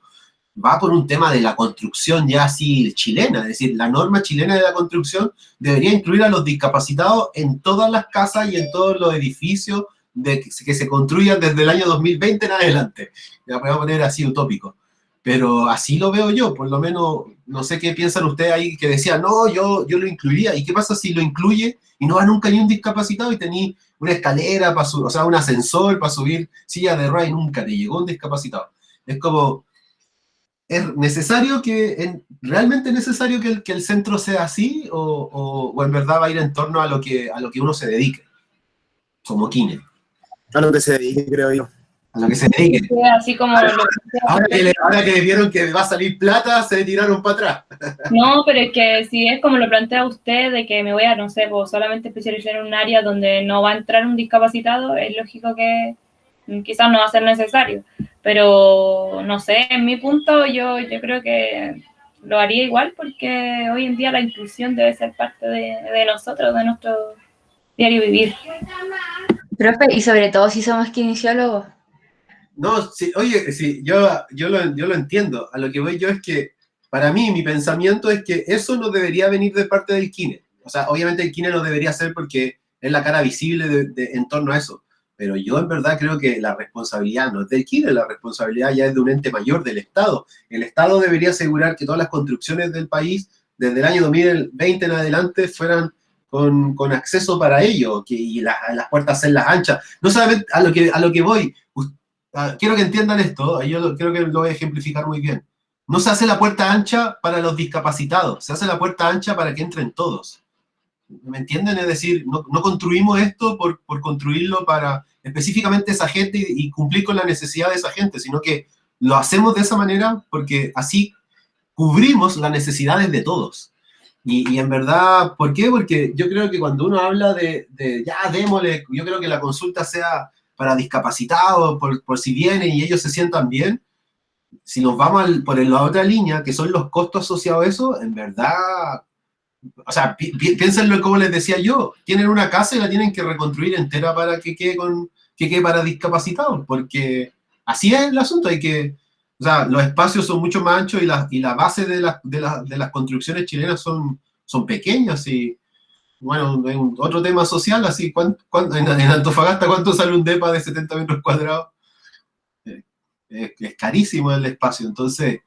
va por un tema de la construcción ya así chilena, es decir, la norma chilena de la construcción debería incluir a los discapacitados en todas las casas y en todos los edificios que se construyan desde el año 2020 en adelante. Ya voy a poner así utópico. Pero así lo veo yo, por lo menos, no sé qué piensan ustedes ahí, que decían, no, yo lo incluiría. ¿Y qué pasa si lo incluye y no va nunca ni un discapacitado y tenés una escalera, o sea, un ascensor para subir silla de ruedas y nunca te llegó un discapacitado? Es como, ¿es necesario realmente necesario que el centro sea así o en verdad va a ir en torno a lo que uno se dedique, como kine? A lo que se dedique, creo yo. A lo que se dedique. Así como ahora que vieron que va a salir plata, se tiraron para atrás. No, pero es que si es como lo plantea usted, de que me voy a, no sé, pues solamente especializar en un área donde no va a entrar un discapacitado, es lógico que quizás no va a ser necesario. Pero, no sé, en mi punto yo creo que lo haría igual, porque hoy en día la inclusión debe ser parte de nosotros, de nuestro diario vivir. Profe, y sobre todo si somos kinesiólogos. No, sí, oye, sí, yo lo entiendo. A lo que voy yo es que, para mí, mi pensamiento es que eso no debería venir de parte del kine. O sea, obviamente el kine lo debería hacer porque es la cara visible en torno a eso. Pero yo en verdad creo que la responsabilidad no es del kine, la responsabilidad ya es de un ente mayor, del Estado. El Estado debería asegurar que todas las construcciones del país, desde el año 2020 en adelante, fueran con acceso para ello, y las puertas hacerlas anchas. No solamente a lo que voy. Quiero que entiendan esto, yo creo que lo voy a ejemplificar muy bien. No se hace la puerta ancha para los discapacitados, se hace la puerta ancha para que entren todos. ¿Me entienden? Es decir, no construimos esto por construirlo para específicamente esa gente y cumplir con la necesidad de esa gente, sino que lo hacemos de esa manera porque así cubrimos las necesidades de todos. Y en verdad, ¿por qué? Porque yo creo que cuando uno habla de ya, démosle, yo creo que la consulta sea para discapacitados, por si vienen y ellos se sientan bien, si nos vamos por la otra línea, que son los costos asociados a eso, en verdad, o sea, piénsenlo como les decía yo, tienen una casa y la tienen que reconstruir entera para que quede para discapacitados, porque así es el asunto, o sea, los espacios son mucho más anchos y la base de las construcciones chilenas son pequeñas y, bueno, es otro tema social, así, en Antofagasta, ¿cuánto sale un depa de 70 metros cuadrados? Es carísimo el espacio, entonces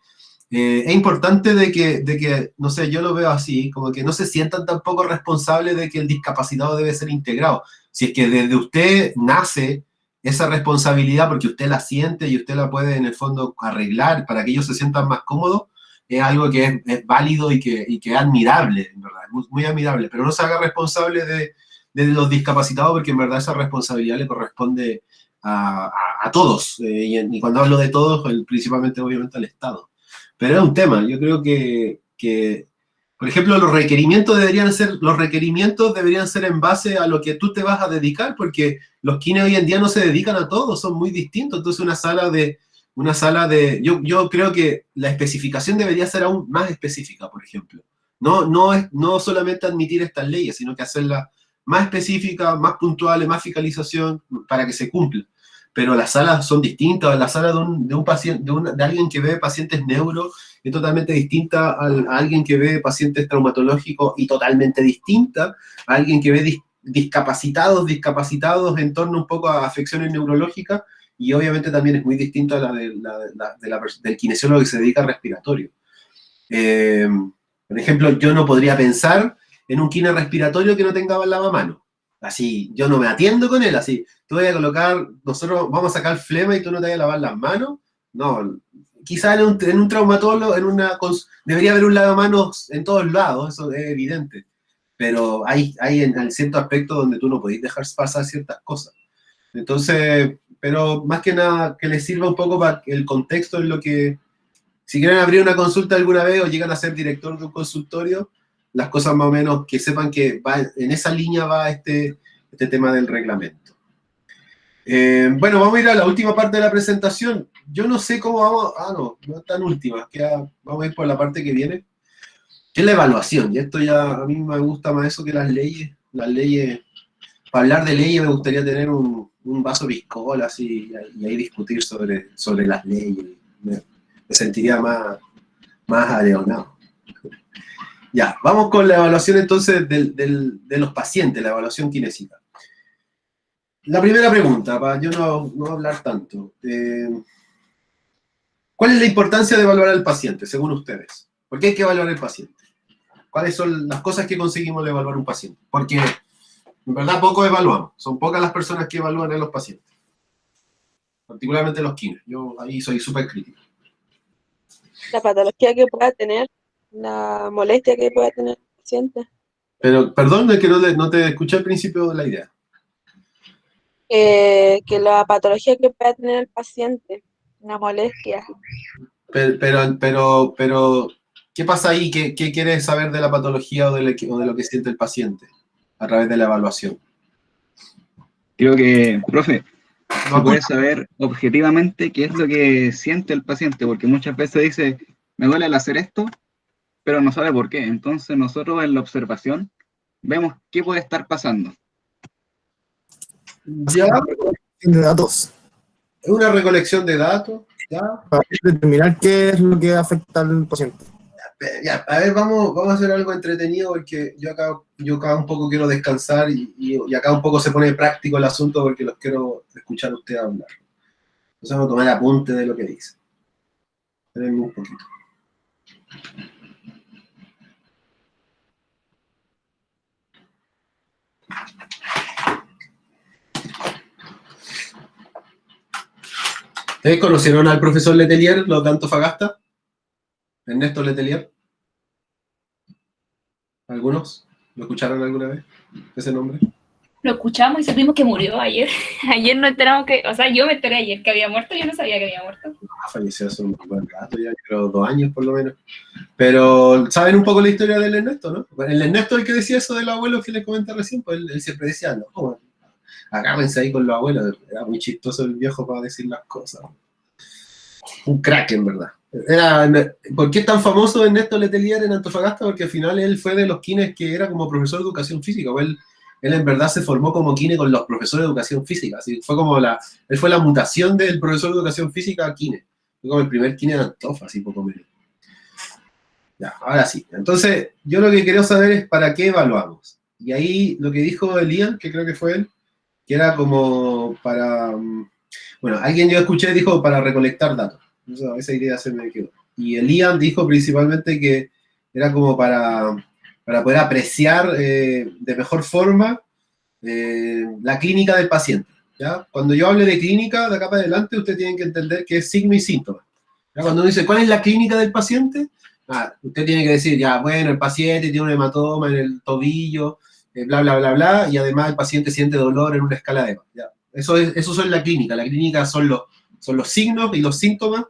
es importante de que, no sé, yo lo veo así, como que no se sientan tampoco responsables de que el discapacitado debe ser integrado. Si es que desde usted nace esa responsabilidad porque usted la siente y usted la puede en el fondo arreglar para que ellos se sientan más cómodos, es algo que es válido y que es admirable, en verdad, muy, muy admirable, pero no se haga responsable de los discapacitados porque en verdad esa responsabilidad le corresponde a todos, y cuando hablo de todos, principalmente obviamente al Estado. Pero es un tema, yo creo que por ejemplo, los requerimientos deberían ser en base a lo que tú te vas a dedicar, porque los kines hoy en día no se dedican a todo, son muy distintos, entonces yo creo que la especificación debería ser aún más específica, por ejemplo. No solamente admitir estas leyes, sino que hacerlas más específicas, más puntuales, más fiscalización, para que se cumpla. Pero las salas son distintas, la sala de un paciente, de alguien que ve pacientes neuro es totalmente distinta a alguien que ve pacientes traumatológicos y totalmente distinta a alguien que ve discapacitados en torno un poco a afecciones neurológicas, y obviamente también es muy distinta a del kinesiólogo que se dedica al respiratorio. Por ejemplo, yo no podría pensar en un kine respiratorio que no tenga lavamanos. Así, yo no me atiendo con él, así, tú vas a colocar, nosotros vamos a sacar flema y tú no te vas a lavar las manos. No, quizás en un traumatólogo, debería haber un lavamanos en todos lados, eso es evidente. Pero hay en cierto aspecto donde tú no podés dejar pasar ciertas cosas. Entonces, pero más que nada que les sirva un poco para el contexto en lo que, si quieren abrir una consulta alguna vez o llegan a ser director de un consultorio, las cosas más o menos que sepan que en esa línea va este tema del reglamento. Bueno, vamos a ir a la última parte de la presentación. Yo no sé cómo vamos, no es tan última, vamos a ir por la parte que viene, que es la evaluación. Y esto ya, a mí me gusta más eso que las leyes. Las leyes, para hablar de leyes me gustaría tener un vaso piscola así, y ahí discutir sobre las leyes. Me sentiría más areonado. Ya, vamos con la evaluación entonces de los pacientes, la evaluación kinésica. La primera pregunta, para yo no hablar tanto. ¿Cuál es la importancia de evaluar al paciente, según ustedes? ¿Por qué hay que evaluar al paciente? ¿Cuáles son las cosas que conseguimos de evaluar un paciente? Porque en verdad poco evaluamos, son pocas las personas que evalúan a los pacientes. Particularmente los kines, yo ahí soy súper crítico. La patología que pueda tener, la molestia que pueda tener el paciente. Pero, perdón, es que no te escuché al principio de la idea. Que la patología que pueda tener el paciente, la molestia. Pero, ¿qué pasa ahí? ¿Qué quieres saber de la patología o de lo que siente el paciente a través de la evaluación? Creo que, profe, se puede saber objetivamente qué es lo que siente el paciente, porque muchas veces dice, me duele al hacer esto, pero no sabe por qué. Entonces nosotros en la observación vemos qué puede estar pasando. Ya, De datos, es una recolección de datos, ya. para determinar qué es lo que afecta al paciente. Ya, a ver, vamos a hacer algo entretenido porque yo acá un poco quiero descansar y acá un poco se pone práctico el asunto porque los quiero escuchar a ustedes hablar. Entonces vamos a tomar apunte de lo que dice. Espérenme un poquito. ¿Ustedes conocieron al profesor Letelier, los de Antofagasta? Ernesto Letelier. ¿Algunos? ¿Lo escucharon alguna vez? ¿Ese nombre? Lo escuchamos y supimos que murió ayer. Ayer nos enteramos o sea, yo me enteré ayer que había muerto, yo no sabía que había muerto. Falleció hace un buen rato, ya creo 2 años por lo menos. Pero, ¿saben un poco la historia del Ernesto, no? El Ernesto, el que decía eso del abuelo que les comenté recién, pues él siempre decía, no, bueno, agárrense ahí con los abuelos. Era muy chistoso el viejo para decir las cosas. Un crack, en verdad. ¿Por qué es tan famoso Ernesto Letelier en Antofagasta? Porque al final él fue de los kines que era como profesor de educación física, o él en verdad se formó como kine con los profesores de educación física, así fue como él fue la mutación del profesor de educación física a kine, fue como el primer kine de Antofa, así poco menos. Ya, ahora sí, entonces yo lo que quiero saber es para qué evaluamos, y ahí lo que dijo Elian, que creo que fue él, que era como para, bueno, alguien yo escuché dijo para recolectar datos, esa idea se me quedó, y Elian dijo principalmente que era como para poder apreciar de mejor forma la clínica del paciente, ¿ya? Cuando yo hable de clínica, de acá para adelante, ustedes tienen que entender que es signo y síntoma. ¿Ya? Cuando uno dice, ¿cuál es la clínica del paciente? Usted tiene que decir, ya, bueno, el paciente tiene un hematoma en el tobillo, bla, bla, bla, bla, y además el paciente siente dolor en una escala de... ¿ya? Eso es la clínica son los signos y los síntomas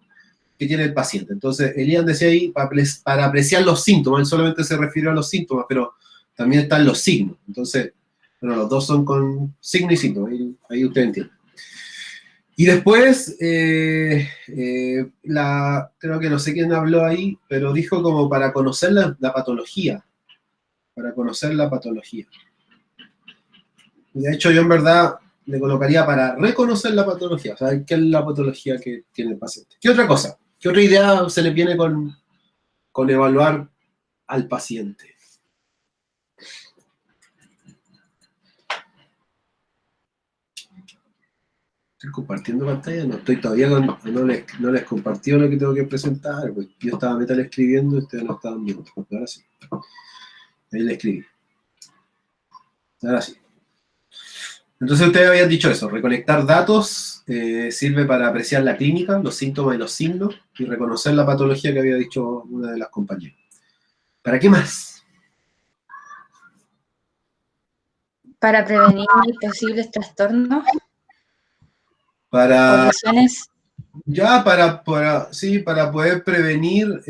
que tiene el paciente. Entonces, Elian decía ahí, para apreciar los síntomas, él solamente se refirió a los síntomas, pero también están los signos. Entonces, bueno, los dos son con signo y síntoma, ahí usted entiende. Y después, creo que no sé quién habló ahí, pero dijo como para conocer la patología. Para conocer la patología. De hecho, yo en verdad le colocaría para reconocer la patología, o sea, qué es la patología que tiene el paciente. ¿Qué otra cosa? ¿Qué otra idea se le viene con evaluar al paciente? Estoy compartiendo pantalla, no estoy todavía no les compartido lo que tengo que presentar, pues yo estaba metal escribiendo y ustedes no estaban viendo. Ahora sí. Ahí le escribí. Ahora sí. Entonces ustedes habían dicho eso, recolectar datos sirve para apreciar la clínica, los síntomas y los signos, y reconocer la patología que había dicho una de las compañeras. ¿Para qué más? Para prevenir posibles trastornos Para, o lesiones. ya para poder prevenir,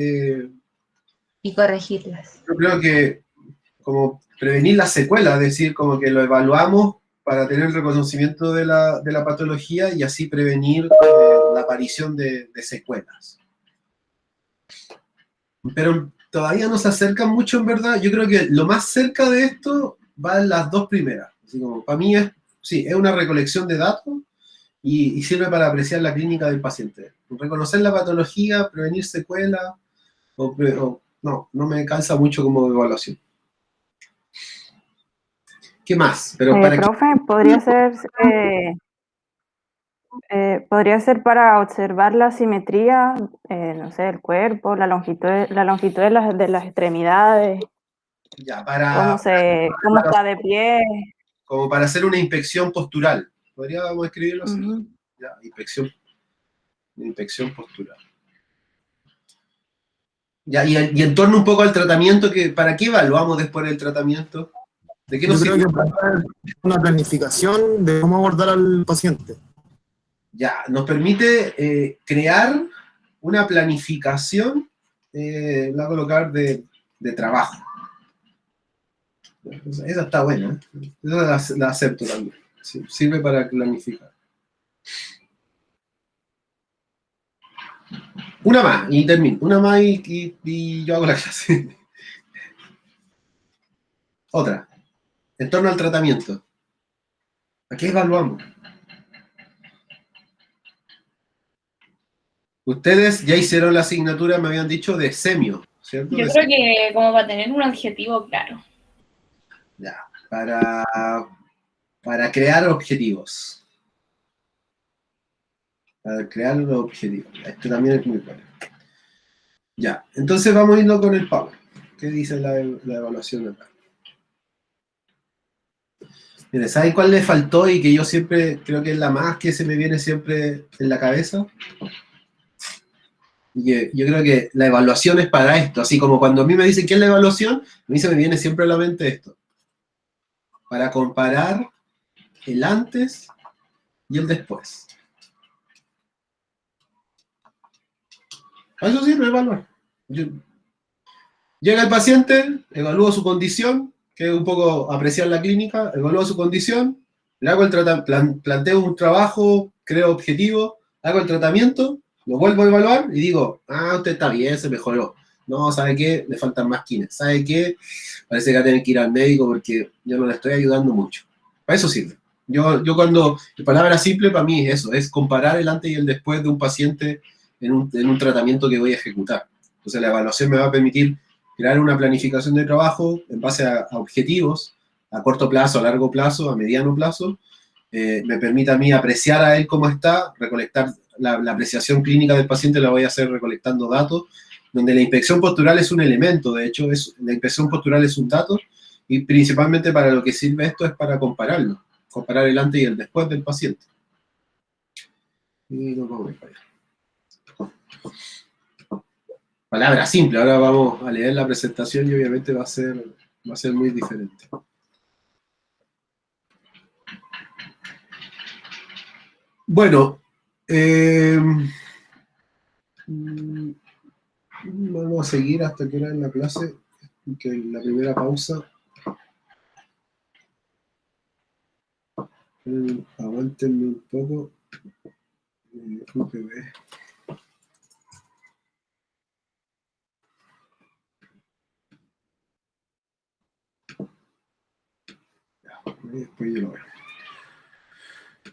Y corregirlas. yo creo que como prevenir las secuelas, es decir, como que lo evaluamos para tener el reconocimiento de la patología y así prevenir la aparición de secuelas. Pero todavía no se acercan mucho en verdad. Yo creo que lo más cerca de esto van las dos primeras. Así como, para mí es una recolección de datos y sirve para apreciar la clínica del paciente. Reconocer la patología, prevenir secuelas, no me cansa mucho como evaluación. ¿Qué más? Pero profe, podría ser para observar la simetría, no sé, del cuerpo, la longitud de las extremidades, ya, cómo está de pie. como para hacer una inspección postural. ¿Podríamos escribirlo así? Ya, inspección postural. Ya, y en torno un poco al tratamiento, ¿para qué evaluamos después del tratamiento? ¿De qué nos Yo creo sirve? que para una planificación de cómo abordar al paciente. Ya, nos permite crear una planificación, la voy a colocar de trabajo. Esa está buena, ¿eh? Esa la acepto también. Sí, sirve para planificar. Una más, y termino. Una más y yo hago la clase. Otra. En torno al tratamiento. ¿A qué evaluamos? Ustedes ya hicieron la asignatura, me habían dicho, de semio, ¿cierto? Yo creo que como para tener un objetivo claro. Ya, para crear objetivos. Para crear los objetivos. Esto también es muy claro. Ya, entonces vamos a irnos con el Power. ¿Qué dice la evaluación acá? Mire, ¿saben cuál le faltó y que yo siempre creo que es la más que se me viene siempre en la cabeza? Y yo creo que la evaluación es para esto, así como cuando a mí me dicen ¿qué es la evaluación? A mí se me viene siempre a la mente esto. Para comparar el antes y el después. A eso sirve evaluar. Llega el paciente, evalúo su condición, que es un poco apreciar la clínica, evalúo su condición, le hago planteo un trabajo, creo objetivo, hago el tratamiento, Lo vuelvo a evaluar y digo, usted está bien, se mejoró. No, ¿sabe qué? Le faltan más kines. ¿Sabe qué? Parece que va a tener que ir al médico porque yo no le estoy ayudando mucho. Para eso sirve. Yo cuando, la palabra simple para mí es eso, es comparar el antes y el después de un paciente en un tratamiento que voy a ejecutar. Entonces la evaluación me va a permitir crear una planificación de trabajo en base a objetivos, a corto plazo, a largo plazo, a mediano plazo, me permite a mí apreciar a él cómo está, recolectar la apreciación clínica del paciente, la voy a hacer recolectando datos, donde la inspección postural es un elemento, de hecho, la inspección postural es un dato, y principalmente para lo que sirve esto es para compararlo, comparar el antes y el después del paciente. Y no vamos a ir para allá. Palabra simple, ahora vamos a leer la presentación y obviamente va a ser muy diferente. Bueno, vamos a seguir hasta que era en la clase, que la primera pausa. Aguántenme un poco. UPB. Después yo lo veo.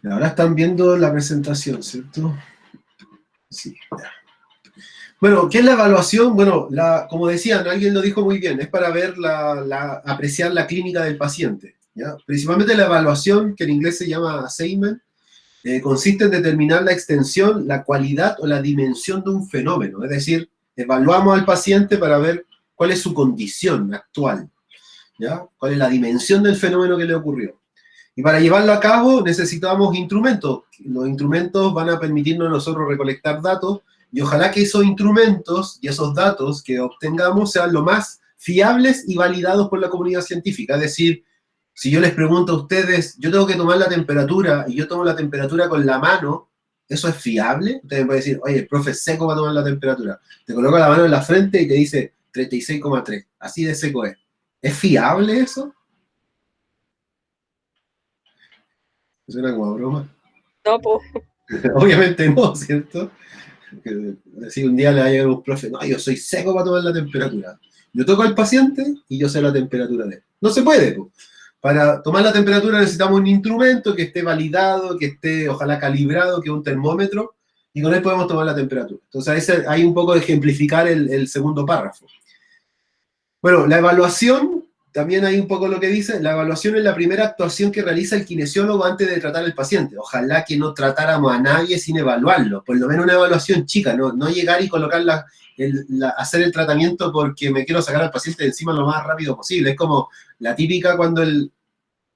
Y ahora están viendo la presentación, ¿cierto? Sí, ya. Bueno, ¿qué es la evaluación? Bueno, como decían, alguien lo dijo muy bien, es para ver apreciar la clínica del paciente, ¿ya? Principalmente la evaluación, que en inglés se llama assessment, consiste en determinar la extensión, la cualidad o la dimensión de un fenómeno, es decir, evaluamos al paciente para ver cuál es su condición actual, ¿ya? Cuál es la dimensión del fenómeno que le ocurrió. Y para llevarlo a cabo necesitamos instrumentos. Los instrumentos van a permitirnos a nosotros recolectar datos y ojalá que esos instrumentos y esos datos que obtengamos sean lo más fiables y validados por la comunidad científica. Es decir, si yo les pregunto a ustedes, yo tengo que tomar la temperatura y yo tomo la temperatura con la mano, ¿eso es fiable? Ustedes pueden decir, oye, el profe seco va a tomar la temperatura. Te coloca la mano en la frente y te dice 36,3. Así de seco es. ¿Es fiable eso? Suena como a broma. No, pues. Obviamente no, ¿cierto? Si un día le va a llegar un profe, no, yo soy seco para tomar la temperatura. Yo toco al paciente y yo sé la temperatura de él. No se puede, pues. Para tomar la temperatura necesitamos un instrumento que esté validado, que esté, ojalá, calibrado, que es un termómetro, y con él podemos tomar la temperatura. Entonces, hay un poco de ejemplificar el segundo párrafo. Bueno, la evaluación, también hay un poco lo que dice, la evaluación es la primera actuación que realiza el kinesiólogo antes de tratar al paciente. Ojalá que no tratáramos a nadie sin evaluarlo, por lo menos una evaluación chica, no llegar y colocar hacer el tratamiento porque me quiero sacar al paciente de encima lo más rápido posible. Es como la típica cuando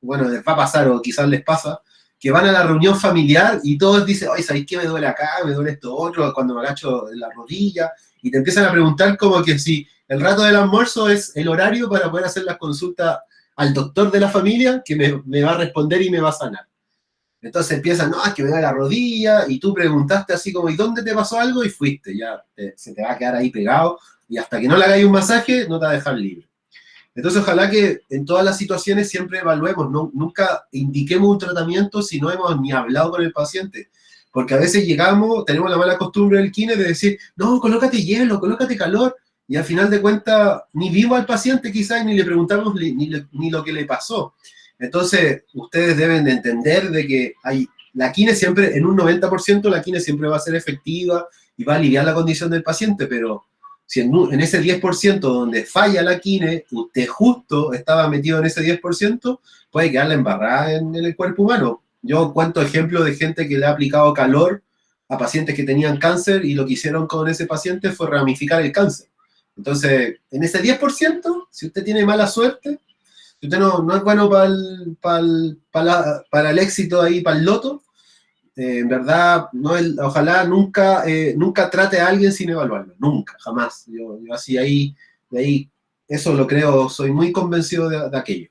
bueno, les va a pasar o quizás les pasa, que van a la reunión familiar y todos dicen, oye, ¿sabéis qué me duele acá? Me duele esto otro, cuando me agacho en la rodilla, y te empiezan a preguntar como que si el rato del almuerzo es el horario para poder hacer las consultas al doctor de la familia que me va a responder y me va a sanar. Entonces empiezan, no, es que me da la rodilla, y tú preguntaste así como, ¿y dónde te pasó algo? Y fuiste, ya se te va a quedar ahí pegado, y hasta que no le hagáis un masaje, no te va a dejar libre. Entonces, ojalá que en todas las situaciones siempre evaluemos, nunca indiquemos un tratamiento si no hemos ni hablado con el paciente. Porque a veces tenemos la mala costumbre del kine de decir, no, colócate hielo, colócate calor, y al final de cuentas ni vimos al paciente quizás ni le preguntamos ni lo que le pasó. Entonces, ustedes deben de entender de que la kine siempre, en un 90%, la kine siempre va a ser efectiva y va a aliviar la condición del paciente, pero si en ese 10% donde falla la kine, usted justo estaba metido en ese 10%, puede quedarla embarrada en el cuerpo humano. Yo cuento ejemplos de gente que le ha aplicado calor a pacientes que tenían cáncer y lo que hicieron con ese paciente fue ramificar el cáncer. Entonces, en ese 10%, si usted tiene mala suerte, si usted no es bueno para el éxito ahí, para el loto, en verdad, ojalá nunca trate a alguien sin evaluarlo, nunca, jamás. Yo así de ahí, eso lo creo, soy muy convencido de aquello.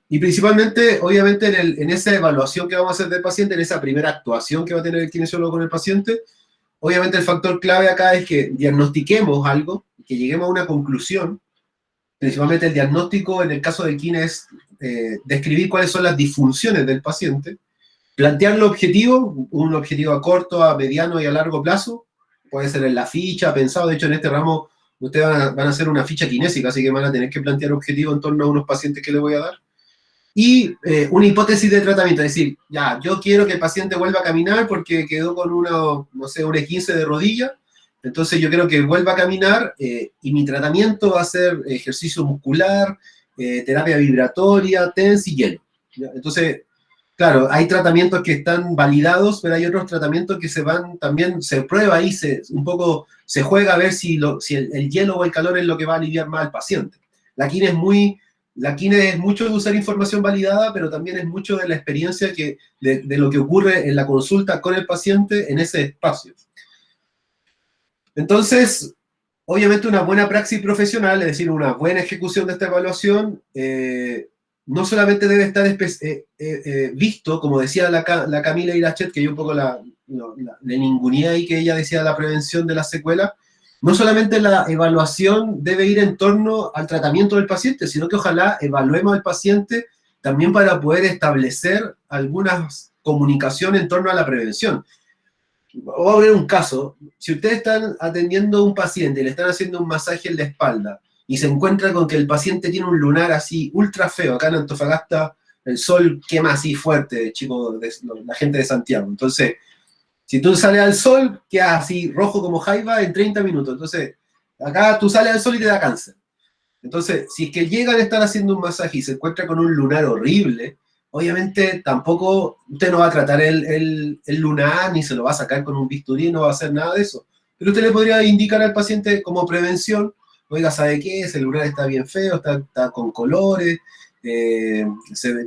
Y principalmente, obviamente, en esa evaluación que vamos a hacer del paciente, en esa primera actuación que va a tener el kinesiólogo con el paciente, obviamente el factor clave acá es que diagnostiquemos algo, que lleguemos a una conclusión. Principalmente el diagnóstico, en el caso del kine, es describir cuáles son las disfunciones del paciente. plantear los objetivos, un objetivo a corto, a mediano y a largo plazo, puede ser en la ficha, pensado, de hecho en este ramo ustedes van a hacer una ficha kinésica, así que van a tener que plantear objetivos en torno a unos pacientes que les voy a dar. Y una hipótesis de tratamiento, es decir, ya, yo quiero que el paciente vuelva a caminar porque quedó con una, no sé, un E15 de rodilla, entonces yo quiero que vuelva a caminar y mi tratamiento va a ser ejercicio muscular, terapia vibratoria, TENS y hielo. ¿Ya? Entonces, claro, hay tratamientos que están validados, pero hay otros tratamientos que se van, también se prueba ahí, un poco se juega a ver si el hielo o el calor es lo que va a aliviar más al paciente. La quine es mucho de usar información validada, pero también es mucho de la experiencia de lo que ocurre en la consulta con el paciente en ese espacio. Entonces, obviamente una buena praxis profesional, es decir, una buena ejecución de esta evaluación, no solamente debe estar visto, como decía la Camila Irachet, que yo un poco le ninguneé ahí, que ella decía la prevención de las secuelas, no solamente la evaluación debe ir en torno al tratamiento del paciente, sino que ojalá evaluemos al paciente también para poder establecer algunas comunicaciones en torno a la prevención. Voy a ver un caso. Si ustedes están atendiendo a un paciente y le están haciendo un masaje en la espalda y se encuentra con que el paciente tiene un lunar así ultra feo, acá en Antofagasta el sol quema así fuerte, chicos, la gente de Santiago. Entonces, si tú sales al sol, quedas así rojo como jaiba en 30 minutos. Entonces, acá tú sales al sol y te da cáncer. Entonces, si es que llegan a estar haciendo un masaje y se encuentra con un lunar horrible, obviamente tampoco usted no va a tratar el lunar, ni se lo va a sacar con un bisturí, no va a hacer nada de eso. Pero usted le podría indicar al paciente como prevención, oiga, ¿sabe qué? Ese lunar está bien feo, está con colores,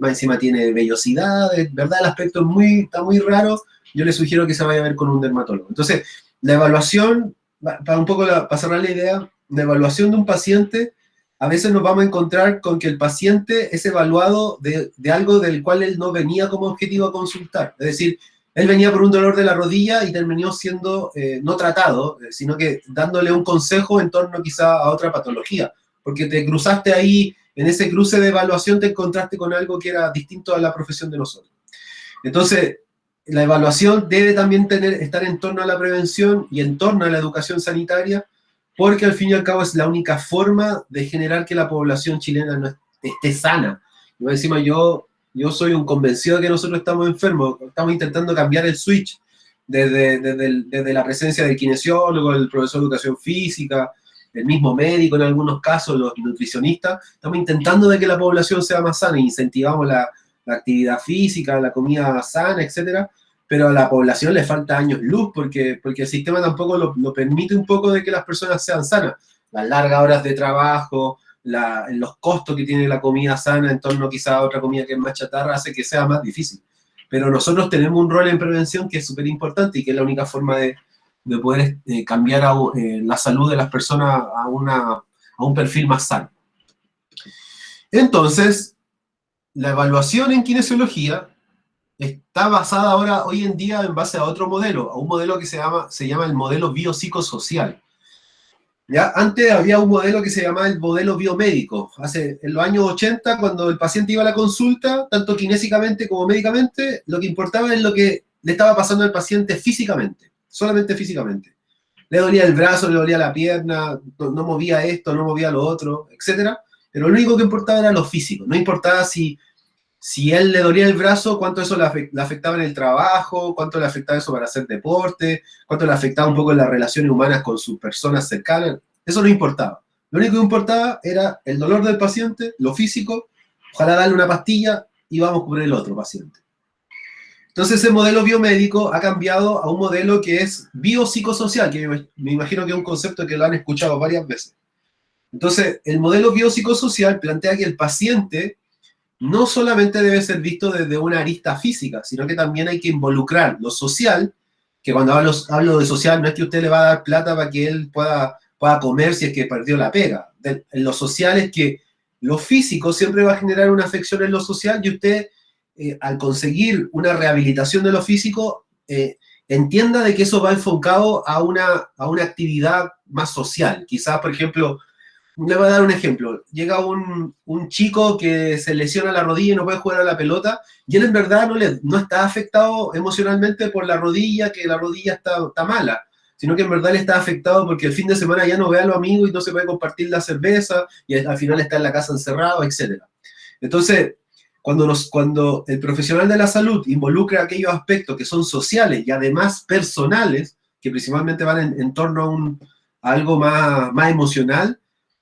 más encima tiene vellosidades, ¿verdad? El aspecto está muy raro, yo le sugiero que se vaya a ver con un dermatólogo. Entonces, la evaluación, para cerrar la idea, la evaluación de un paciente, a veces nos vamos a encontrar con que el paciente es evaluado de algo del cual él no venía como objetivo a consultar. Es decir, él venía por un dolor de la rodilla y terminó siendo no tratado, sino que dándole un consejo en torno quizá a otra patología. Porque te cruzaste ahí, en ese cruce de evaluación te encontraste con algo que era distinto a la profesión de nosotros. Entonces, la evaluación debe también estar en torno a la prevención y en torno a la educación sanitaria, porque al fin y al cabo es la única forma de generar que la población chilena no esté sana. Y encima yo soy un convencido de que nosotros estamos enfermos, estamos intentando cambiar el switch desde la presencia del kinesiólogo, el profesor de educación física, el mismo médico en algunos casos, los nutricionistas, estamos intentando de que la población sea más sana, incentivamos la actividad física, la comida sana, etcétera, pero a la población le falta años luz, porque el sistema tampoco lo permite un poco de que las personas sean sanas. Las largas horas de trabajo, los costos que tiene la comida sana en torno quizá a otra comida que es más chatarra, hace que sea más difícil. Pero nosotros tenemos un rol en prevención que es súper importante y que es la única forma de poder cambiar la salud de las personas a un perfil más sano. Entonces, la evaluación en kinesiología está basada ahora, hoy en día, en base a otro modelo, a un modelo que se llama el modelo biopsicosocial. ¿Ya? Antes había un modelo que se llamaba el modelo biomédico. En los años 80, cuando el paciente iba a la consulta, tanto kinésicamente como médicamente, lo que importaba es lo que le estaba pasando al paciente físicamente, solamente físicamente. Le dolía el brazo, le dolía la pierna, no movía esto, no movía lo otro, etc. Pero lo único que importaba era lo físico. No importaba si él le dolía el brazo, cuánto eso le afectaba en el trabajo, cuánto le afectaba eso para hacer deporte, cuánto le afectaba un poco en las relaciones humanas con sus personas cercanas. Eso no importaba. Lo único que importaba era el dolor del paciente, lo físico, ojalá darle una pastilla y vamos por el otro paciente. Entonces ese modelo biomédico ha cambiado a un modelo que es biopsicosocial, que me imagino que es un concepto que lo han escuchado varias veces. Entonces, el modelo biopsicosocial plantea que el paciente no solamente debe ser visto desde una arista física, sino que también hay que involucrar lo social, que cuando hablo de social no es que usted le va a dar plata para que él pueda comer si es que perdió la pega. En lo social es que lo físico siempre va a generar una afección en lo social y usted, al conseguir una rehabilitación de lo físico, entienda de que eso va enfocado a una actividad más social. Quizás, por ejemplo, le voy a dar un ejemplo. Llega un chico que se lesiona la rodilla y no puede jugar a la pelota, y él en verdad no está afectado emocionalmente por la rodilla, que la rodilla está mala, sino que en verdad le está afectado porque el fin de semana ya no ve a los amigos y no se puede compartir la cerveza, y al final está en la casa encerrado, etc. Entonces, cuando el profesional de la salud involucra aquellos aspectos que son sociales y además personales, que principalmente van en torno a algo más emocional,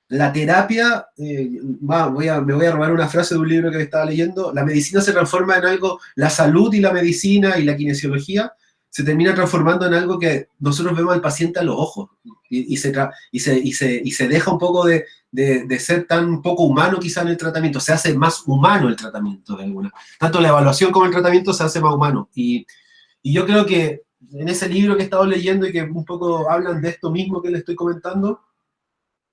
la terapia, me voy a robar una frase de un libro que estaba leyendo, la medicina se transforma en algo, la salud y la medicina y la kinesiología se termina transformando en algo que nosotros vemos al paciente a los ojos y se deja un poco de ser tan poco humano quizá en el tratamiento, se hace más humano el tratamiento de alguna. Tanto la evaluación como el tratamiento se hace más humano. Y yo creo que en ese libro que he estado leyendo y que un poco hablan de esto mismo que les estoy comentando,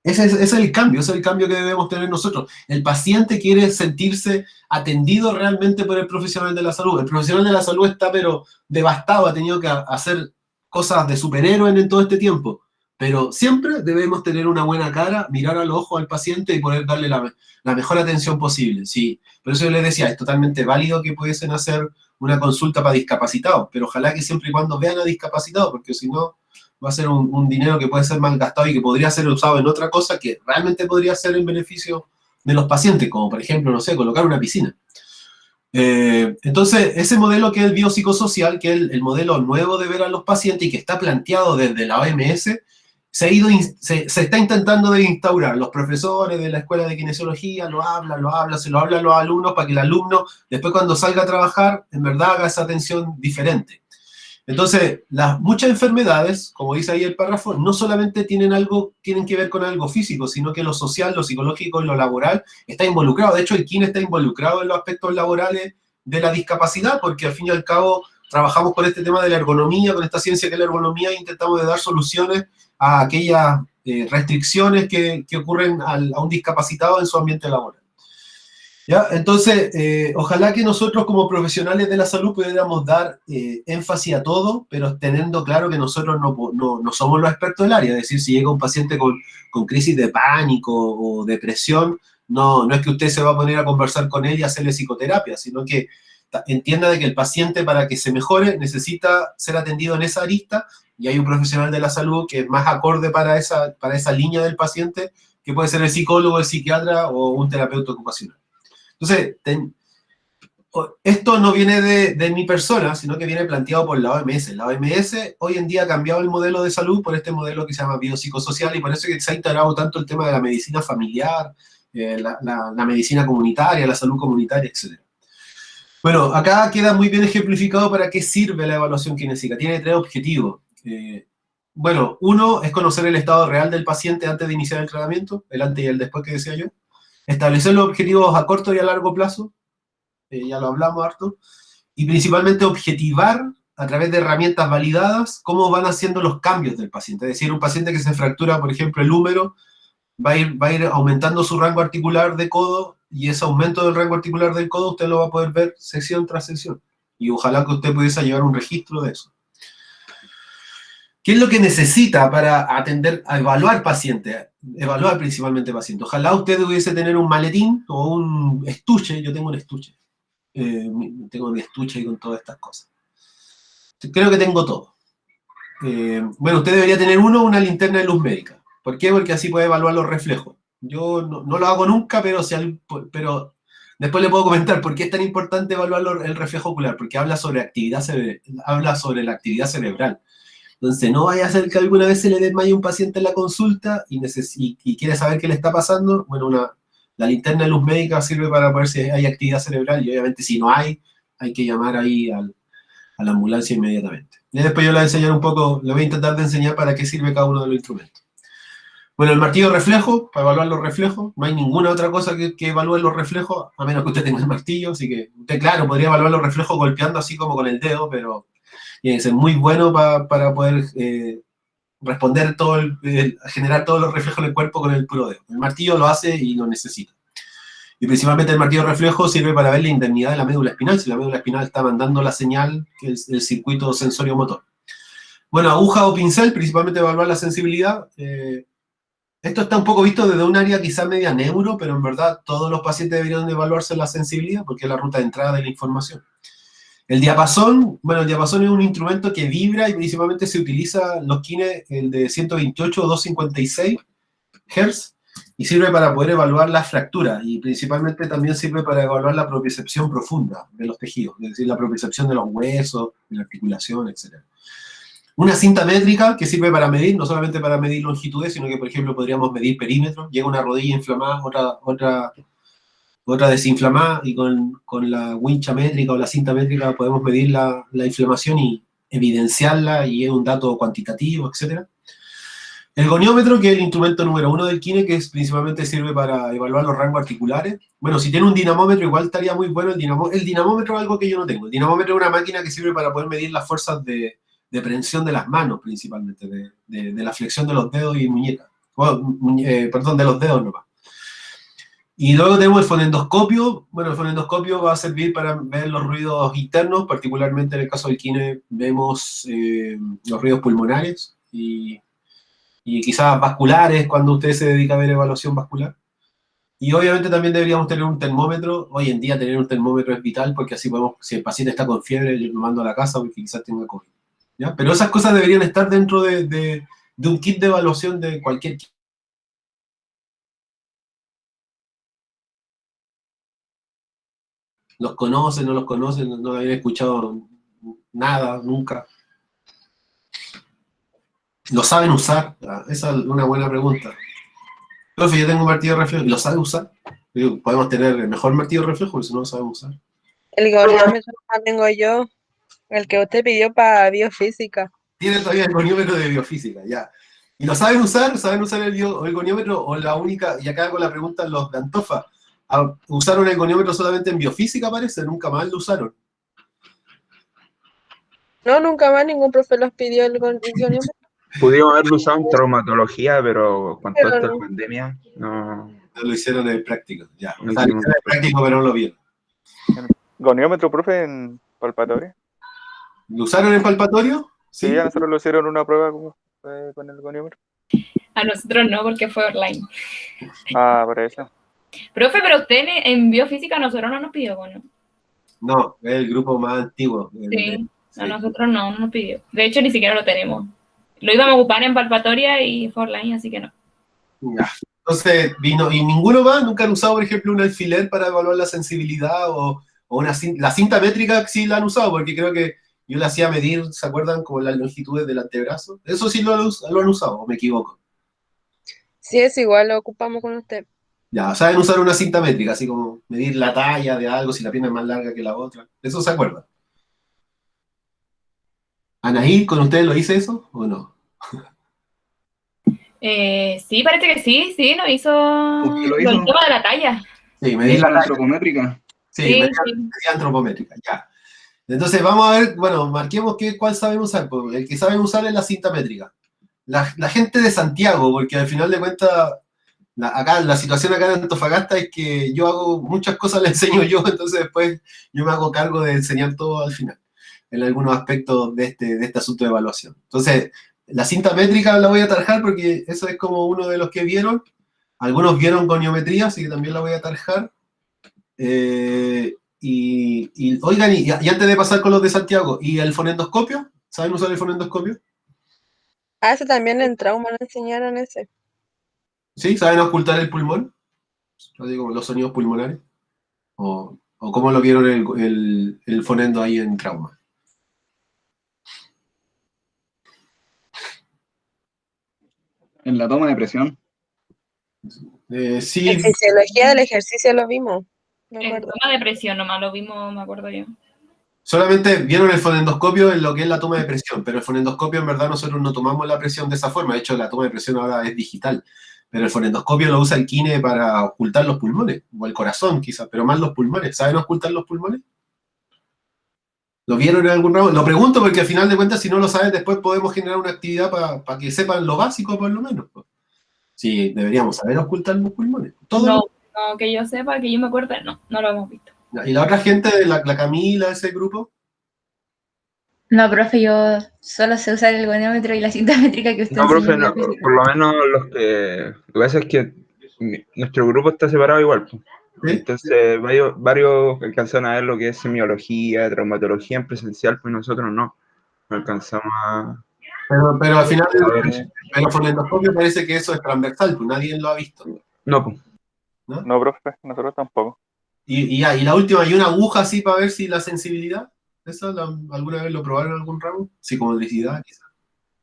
ese es el cambio que debemos tener nosotros. El paciente quiere sentirse atendido realmente por el profesional de la salud. El profesional de la salud está pero devastado, ha tenido que hacer cosas de superhéroe en todo este tiempo. Pero siempre debemos tener una buena cara, mirar a los ojos al paciente y poder darle la mejor atención posible. Sí, por eso yo les decía, es totalmente válido que pudiesen hacer una consulta para discapacitados, pero ojalá que siempre y cuando vean a discapacitados, porque si no va a ser un dinero que puede ser mal gastado y que podría ser usado en otra cosa que realmente podría ser en beneficio de los pacientes, como por ejemplo, no sé, colocar una piscina. Entonces, ese modelo que es el biopsicosocial, que es el modelo nuevo de ver a los pacientes y que está planteado desde la OMS, se está intentando de instaurar. Los profesores de la escuela de kinesiología se lo hablan a los alumnos para que el alumno, después cuando salga a trabajar, en verdad haga esa atención diferente. Entonces, muchas enfermedades, como dice ahí el párrafo, no solamente tienen que ver con algo físico, sino que lo social, lo psicológico y lo laboral está involucrado. De hecho, el KIN está involucrado en los aspectos laborales de la discapacidad, porque al fin y al cabo trabajamos con este tema de la ergonomía, con esta ciencia que es la ergonomía, e intentamos de dar soluciones a aquellas restricciones que ocurren a un discapacitado en su ambiente laboral. ¿Ya? Entonces, ojalá que nosotros como profesionales de la salud pudiéramos dar énfasis a todo, pero teniendo claro que nosotros no somos los expertos del área. Es decir, si llega un paciente con crisis de pánico o depresión, no es que usted se va a poner a conversar con él y hacerle psicoterapia, sino que entienda de que el paciente, para que se mejore, necesita ser atendido en esa arista, y hay un profesional de la salud que es más acorde para esa línea del paciente, que puede ser el psicólogo, el psiquiatra o un terapeuta ocupacional. Entonces, esto no viene de mi persona, sino que viene planteado por la OMS. La OMS hoy en día ha cambiado el modelo de salud por este modelo que se llama biopsicosocial, y por eso que se ha integrado tanto el tema de la medicina familiar, la medicina comunitaria, la salud comunitaria, etc. Bueno, acá queda muy bien ejemplificado para qué sirve la evaluación kinésica. Tiene 3 objetivos. Bueno, uno es conocer el estado real del paciente antes de iniciar el tratamiento, el antes y el después que decía yo. Establecer los objetivos a corto y a largo plazo, ya lo hablamos harto, y principalmente objetivar a través de herramientas validadas cómo van haciendo los cambios del paciente. Es decir, un paciente que se fractura, por ejemplo, el húmero, va a ir aumentando su rango articular de codo, y ese aumento del rango articular del codo usted lo va a poder ver sección tras sección. Y ojalá que usted pudiese llevar un registro de eso. ¿Qué es lo que necesita para evaluar pacientes? Evaluar principalmente pacientes. Ojalá usted pudiese tener un maletín o un estuche. Yo tengo un estuche. Tengo mi estuche ahí con todas estas cosas. Creo que tengo todo. Bueno, usted debería tener una linterna de luz médica. ¿Por qué? Porque así puede evaluar los reflejos. Yo no lo hago nunca, pero después le puedo comentar por qué es tan importante evaluar el reflejo ocular, porque habla sobre la actividad cerebral. Entonces, no vaya a ser que alguna vez se le desmaye un paciente en la consulta y quiere saber qué le está pasando. Bueno, la linterna de luz médica sirve para ver si hay actividad cerebral, y obviamente si no hay que llamar ahí a la ambulancia inmediatamente. Y después yo le voy a enseñar un poco, le voy a intentar de enseñar para qué sirve cada uno de los instrumentos. Bueno, el martillo reflejo, para evaluar los reflejos. No hay ninguna otra cosa que evalúe los reflejos, a menos que usted tenga el martillo. Así que usted, claro, podría evaluar los reflejos golpeando así como con el dedo, pero tiene que ser muy bueno para poder responder generar todos los reflejos del cuerpo con el puro dedo. El martillo lo hace y lo necesita. Y principalmente el martillo reflejo sirve para ver la indemnidad de la médula espinal, si la médula espinal está mandando la señal, que es el circuito sensorio-motor. Bueno, aguja o pincel, principalmente evaluar la sensibilidad. Esto está un poco visto desde un área quizá media neuro, pero en verdad todos los pacientes deberían evaluarse la sensibilidad porque es la ruta de entrada de la información. El diapasón, bueno, el diapasón es un instrumento que vibra y principalmente se utiliza los kines, el de 128 o 256 Hz, y sirve para poder evaluar las fracturas, y principalmente también sirve para evaluar la propiocepción profunda de los tejidos, es decir, la propiocepción de los huesos, de la articulación, etc. Una cinta métrica que sirve para medir, no solamente para medir longitudes, sino que, por ejemplo, podríamos medir perímetros. Llega una rodilla inflamada, otra desinflamada, y con la wincha métrica o la cinta métrica podemos medir la inflamación y evidenciarla, y es un dato cuantitativo, etc. El goniómetro, que es el instrumento número 1 del kine, que principalmente sirve para evaluar los rangos articulares. Bueno, si tiene un dinamómetro, igual estaría muy bueno el dinamómetro. El dinamómetro es algo que yo no tengo. El dinamómetro es una máquina que sirve para poder medir las fuerzas de prensión de las manos, principalmente, de la flexión de los dedos y muñecas. Perdón, de los dedos nomás. Y luego tenemos el fonendoscopio. Bueno, el fonendoscopio va a servir para ver los ruidos internos, particularmente en el caso del kine vemos los ruidos pulmonares y quizás vasculares cuando usted se dedica a ver evaluación vascular. Y obviamente también deberíamos tener un termómetro. Hoy en día tener un termómetro es vital porque así podemos, si el paciente está con fiebre, yo lo mando a la casa porque quizás tenga COVID. ¿Ya? Pero esas cosas deberían estar dentro de un kit de evaluación de cualquier kit. ¿Los conocen, no los conocen? No habían escuchado nada, nunca. ¿Lo saben usar? Esa es una buena pregunta. Profe, yo tengo un martillo de reflejo. ¿Lo sabe usar? Podemos tener el mejor martillo de reflejo, pero si no lo sabemos usar. El goniómetro lo tengo yo, el que usted pidió para biofísica. Tiene todavía el goniómetro de biofísica, ya. ¿Y lo saben usar? ¿Saben usar el goniómetro? O la única, y acá hago la pregunta los de Antofa, ¿usaron el goniómetro solamente en biofísica, parece? ¿Nunca más lo usaron? No, nunca más ningún profe los pidió el goniómetro. Pudimos haberlo usado en traumatología, pero con toda esta Pero no. pandemia, no. No lo hicieron en práctico, ya. No O sea, lo hicimos hicieron en práctico, pero no lo vieron. ¿Goniómetro, profe, en palpatoria? ¿Lo usaron en palpatorio? Sí, a nosotros lo hicieron una prueba con el goniómetro. A nosotros no, porque fue online. Ah, por eso. Profe, pero usted en biofísica a nosotros no nos pidió, bueno. No, es el grupo más antiguo. Sí, a nosotros no nos pidió. De hecho, ni siquiera lo tenemos. Lo íbamos a ocupar en palpatoria y fue online, así que no. Ya. Entonces, vino, y ninguno más, nunca han usado, por ejemplo, un alfiler para evaluar la sensibilidad o la cinta métrica sí la han usado, porque creo que yo la hacía medir, ¿se acuerdan? Como las longitudes del antebrazo. Eso sí lo han usado, ¿o me equivoco? Sí, es igual, lo ocupamos con usted. Ya, saben usar una cinta métrica, así como medir la talla de algo, si la pierna es más larga que la otra. ¿Eso se acuerdan? Anaí, ¿con ustedes lo hice eso o no? Sí, parece que sí, nos hizo ¿Usted lo hizo? el tema de la talla. Sí, medir la ¿La talla. antropométrica? Sí, Sí, medida sí. antropométrica, ya. Entonces vamos a ver, bueno, marquemos cuál saben usar. Pues el que saben usar es la cinta métrica. La gente de Santiago, porque al final de cuentas, la situación acá en Antofagasta es que yo hago muchas cosas, le enseño yo, entonces después yo me hago cargo de enseñar todo al final, en algunos aspectos de este asunto de evaluación. Entonces, la cinta métrica la voy a tarjar porque eso es como uno de los que vieron. Algunos vieron goniometría, así que también la voy a tarjar. Oigan, y antes de pasar con los de Santiago, ¿y el fonendoscopio? ¿Saben usar el fonendoscopio? Ah, ese también en trauma le enseñaron ese. ¿Sí? ¿Saben ocultar el pulmón? Así como los sonidos pulmonares. ¿O cómo lo vieron el fonendo ahí en trauma? En la toma de presión. Sí, En fisiología del ejercicio lo vimos. Me En acuerdo. toma de presión nomás lo vimos, me acuerdo yo. solamente vieron el fonendoscopio en lo que es la toma de presión, pero el fonendoscopio en verdad nosotros no tomamos la presión de esa forma. De hecho, la toma de presión ahora es digital. Pero el fonendoscopio lo usa el kine para ocultar los pulmones, o el corazón quizás, pero más los pulmones. ¿Saben ocultar los pulmones? ¿Lo vieron en algún ramo? Lo pregunto porque al final de cuentas, si no lo saben, después podemos generar una actividad para que sepan lo básico, por lo menos. Sí, deberíamos saber ocultar los pulmones. No, que yo sepa, que yo me acuerdo, no lo hemos visto. ¿Y la otra gente de la Camila, ese grupo? No, profe, yo solo sé usar el goniómetro y la cinta métrica que usted No, enseñó profe, en la no, física. por lo menos lo que pasa es que nuestro grupo está separado igual, pues. ¿Sí? Entonces varios alcanzan a ver lo que es semiología, traumatología en presencial, pues nosotros no alcanzamos Pero al final, a ver eso. pero fonendoscopio parece que eso es transversal, pues nadie lo ha visto, No, pues. ¿no? No, profe, nosotros tampoco. Y la última, ¿hay una aguja así para ver si la sensibilidad? ¿Alguna vez lo probaron en algún ramo? Psicomotricidad, quizás.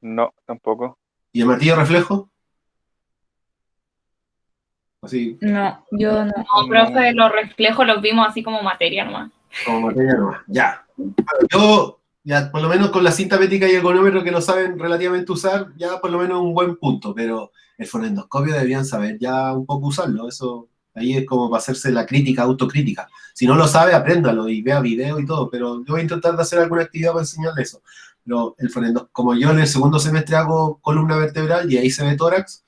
No, tampoco. ¿Y el martillo reflejo? Así, No, yo no. No, profe, los reflejos los vimos así como materia nomás. como materia nomás. Ya. Bueno, yo, ya, por lo menos con la cinta métrica y el gonómetro que lo saben relativamente usar, ya por lo menos un buen punto, pero el fonendoscopio deberían saber ya un poco usarlo. Eso ahí es como para hacerse la crítica, autocrítica. Si no lo sabe, apréndalo y vea video y todo, pero yo voy a intentar de hacer alguna actividad para enseñarle eso. Pero el como yo en el segundo semestre hago columna vertebral y ahí se ve tórax,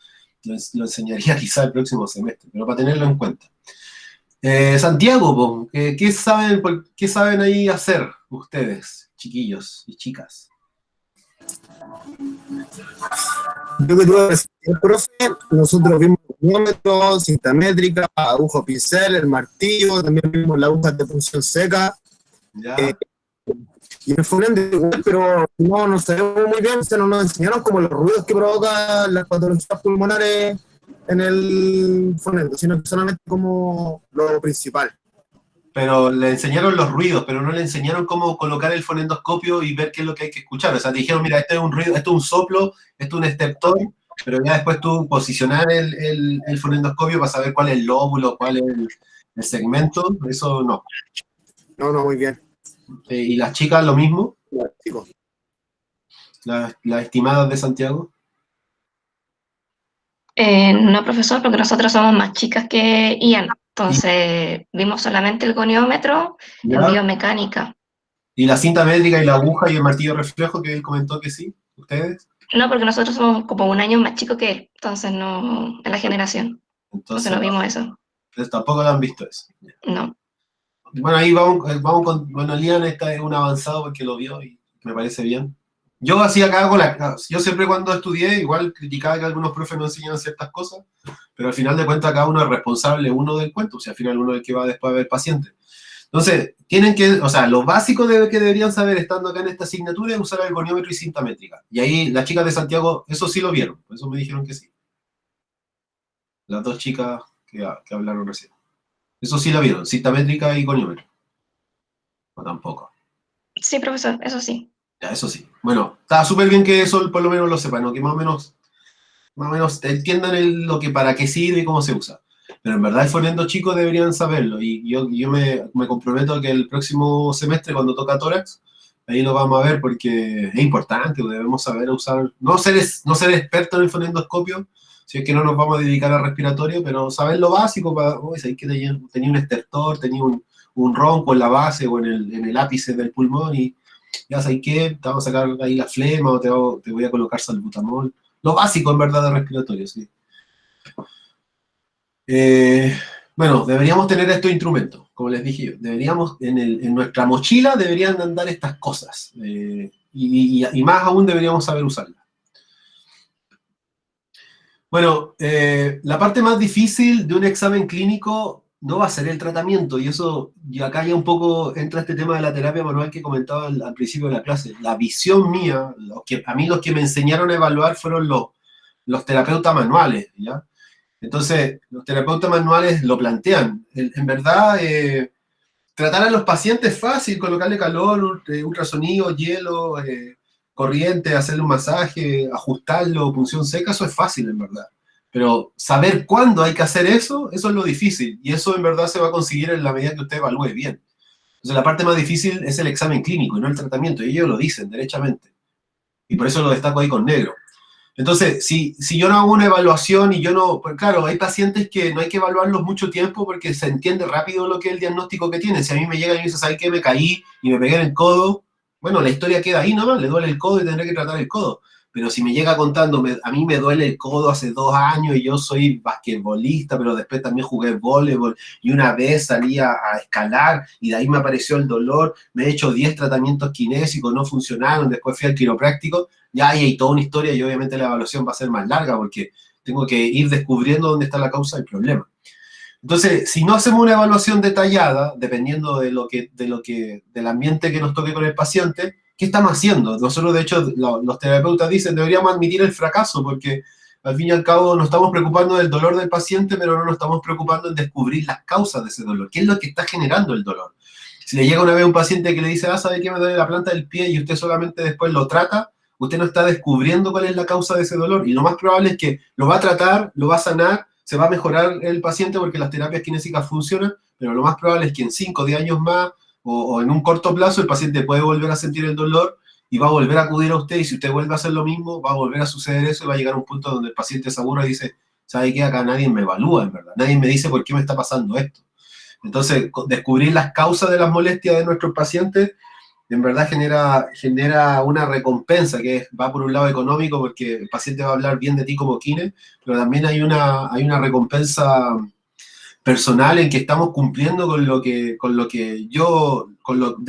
lo enseñaría quizá el próximo semestre, pero para tenerlo en cuenta. Santiago, po, ¿qué saben ahí hacer ustedes, chiquillos y chicas? Yo que tuve el profe, nosotros vimos el gonómetro, cinta métrica, aguja o pincel, el martillo, también vimos la aguja de punción seca, ¿Ya? y el fonendo igual, pero no sabemos muy bien, o sea, no nos enseñaron como los ruidos que provocan las patologías pulmonares en el fonendo, sino que solamente como lo principal. Pero le enseñaron los ruidos, pero no le enseñaron cómo colocar el fonendoscopio y ver qué es lo que hay que escuchar. O sea, te dijeron, mira, este es un ruido, esto es un soplo, esto es un estertor, pero ya después tú posicionar el fonendoscopio para saber cuál es el lóbulo, cuál es el segmento, eso no. No, muy bien. ¿Y las chicas lo mismo? Chicos. ¿Las estimadas de Santiago? No, profesor, porque nosotros somos más chicas que Ian. Entonces, vimos solamente el goniómetro en ¿Ya? biomecánica. ¿Y la cinta métrica y la aguja y el martillo reflejo que él comentó que sí? ¿Ustedes? No, porque nosotros somos como un año más chicos que él. Entonces, no, en la generación. Entonces, no vimos eso. Entonces tampoco lo han visto eso. No. Bueno, ahí vamos con... Bueno, Lian está es un avanzado porque lo vio y me parece bien. Yo hacía yo siempre cuando estudié, igual criticaba que algunos profes no enseñaban ciertas cosas, pero al final de cuentas cada uno es responsable uno del cuento, o sea, al final uno es el que va después a ver pacientes. Entonces, lo básico que deberían saber estando acá en esta asignatura es usar el goniómetro y cinta métrica. Y ahí las chicas de Santiago, eso sí lo vieron, por eso me dijeron que sí. Las dos chicas que hablaron recién. Eso sí lo vieron, cinta métrica y goniómetro. O tampoco. Sí, profesor, eso sí. Ya, eso sí. Bueno, está súper bien que eso por lo menos lo sepan, ¿no? Que más o menos entiendan para qué sirve y cómo se usa. Pero en verdad el fonendo chicos deberían saberlo. Y yo me comprometo a que el próximo semestre, cuando toca tórax, ahí lo vamos a ver porque es importante, debemos saber usar, no ser experto en el fonendoscopio, si es que no nos vamos a dedicar a respiratorio, pero saber lo básico para, sabéis que tenía un estertor, tenía un ronco en la base o en el ápice del pulmón y ya sabéis que te vamos a sacar ahí la flema o te voy a colocar salbutamol. Lo básico en verdad de respiratorio, sí. Bueno, deberíamos tener estos instrumentos, como les dije yo. Deberíamos, en nuestra mochila deberían andar estas cosas. Y más aún deberíamos saber usarlas. Bueno, la parte más difícil de un examen clínico no va a ser el tratamiento, y acá ya un poco entra este tema de la terapia manual que comentaba al principio de la clase. La visión mía, a mí los que me enseñaron a evaluar fueron los terapeutas manuales, ¿ya? Entonces, los terapeutas manuales lo plantean. En verdad, tratar a los pacientes es fácil, colocarle calor, ultrasonido, hielo, corriente, hacerle un masaje, ajustarlo, punción seca, eso es fácil en verdad. Pero saber cuándo hay que hacer eso es lo difícil. Y eso en verdad se va a conseguir en la medida que usted evalúe bien. Entonces la parte más difícil es el examen clínico y no el tratamiento. Y ellos lo dicen derechamente. Y por eso lo destaco ahí con negro. Entonces, si yo no hago una evaluación y yo no... Pues claro, hay pacientes que no hay que evaluarlos mucho tiempo porque se entiende rápido lo que es el diagnóstico que tienen. Si a mí me llega y me dice, ¿sabes qué? Me caí y me pegué en el codo. Bueno, la historia queda ahí nomás, le duele el codo y tendré que tratar el codo. pero si me llega contando, a mí me duele el codo hace 2 años y yo soy basquetbolista, pero después también jugué voleibol y una vez salí a escalar y de ahí me apareció el dolor, me he hecho 10 tratamientos kinésicos, no funcionaron, después fui al quiropráctico, ya ahí hay toda una historia y obviamente la evaluación va a ser más larga porque tengo que ir descubriendo dónde está la causa del problema. Entonces, si no hacemos una evaluación detallada, dependiendo del ambiente que nos toque con el paciente, ¿qué estamos haciendo? Nosotros, de hecho, los terapeutas dicen, deberíamos admitir el fracaso, porque al fin y al cabo nos estamos preocupando del dolor del paciente, pero no nos estamos preocupando en descubrir las causas de ese dolor. ¿Qué es lo que está generando el dolor? Si le llega una vez un paciente que le dice, ¿sabe qué me duele la planta del pie? Y usted solamente después lo trata, usted no está descubriendo cuál es la causa de ese dolor. Y lo más probable es que lo va a tratar, lo va a sanar, se va a mejorar el paciente porque las terapias kinésicas funcionan, pero lo más probable es que en 5 o 10 años más o en un corto plazo el paciente puede volver a sentir el dolor y va a volver a acudir a usted, y si usted vuelve a hacer lo mismo, va a volver a suceder eso y va a llegar a un punto donde el paciente se aburra y dice, ¿sabe qué? Acá nadie me evalúa, en verdad. Nadie me dice por qué me está pasando esto. Entonces, descubrir las causas de las molestias de nuestros pacientes en verdad genera una recompensa que va por un lado económico porque el paciente va a hablar bien de ti como kine, pero también hay una recompensa personal en que estamos cumpliendo de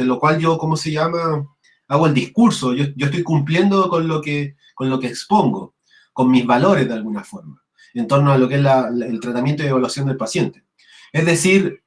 lo cual yo, ¿cómo se llama? Hago el discurso, yo estoy cumpliendo con lo que expongo, con mis valores de alguna forma, en torno a lo que es el tratamiento y evaluación del paciente. Es decir,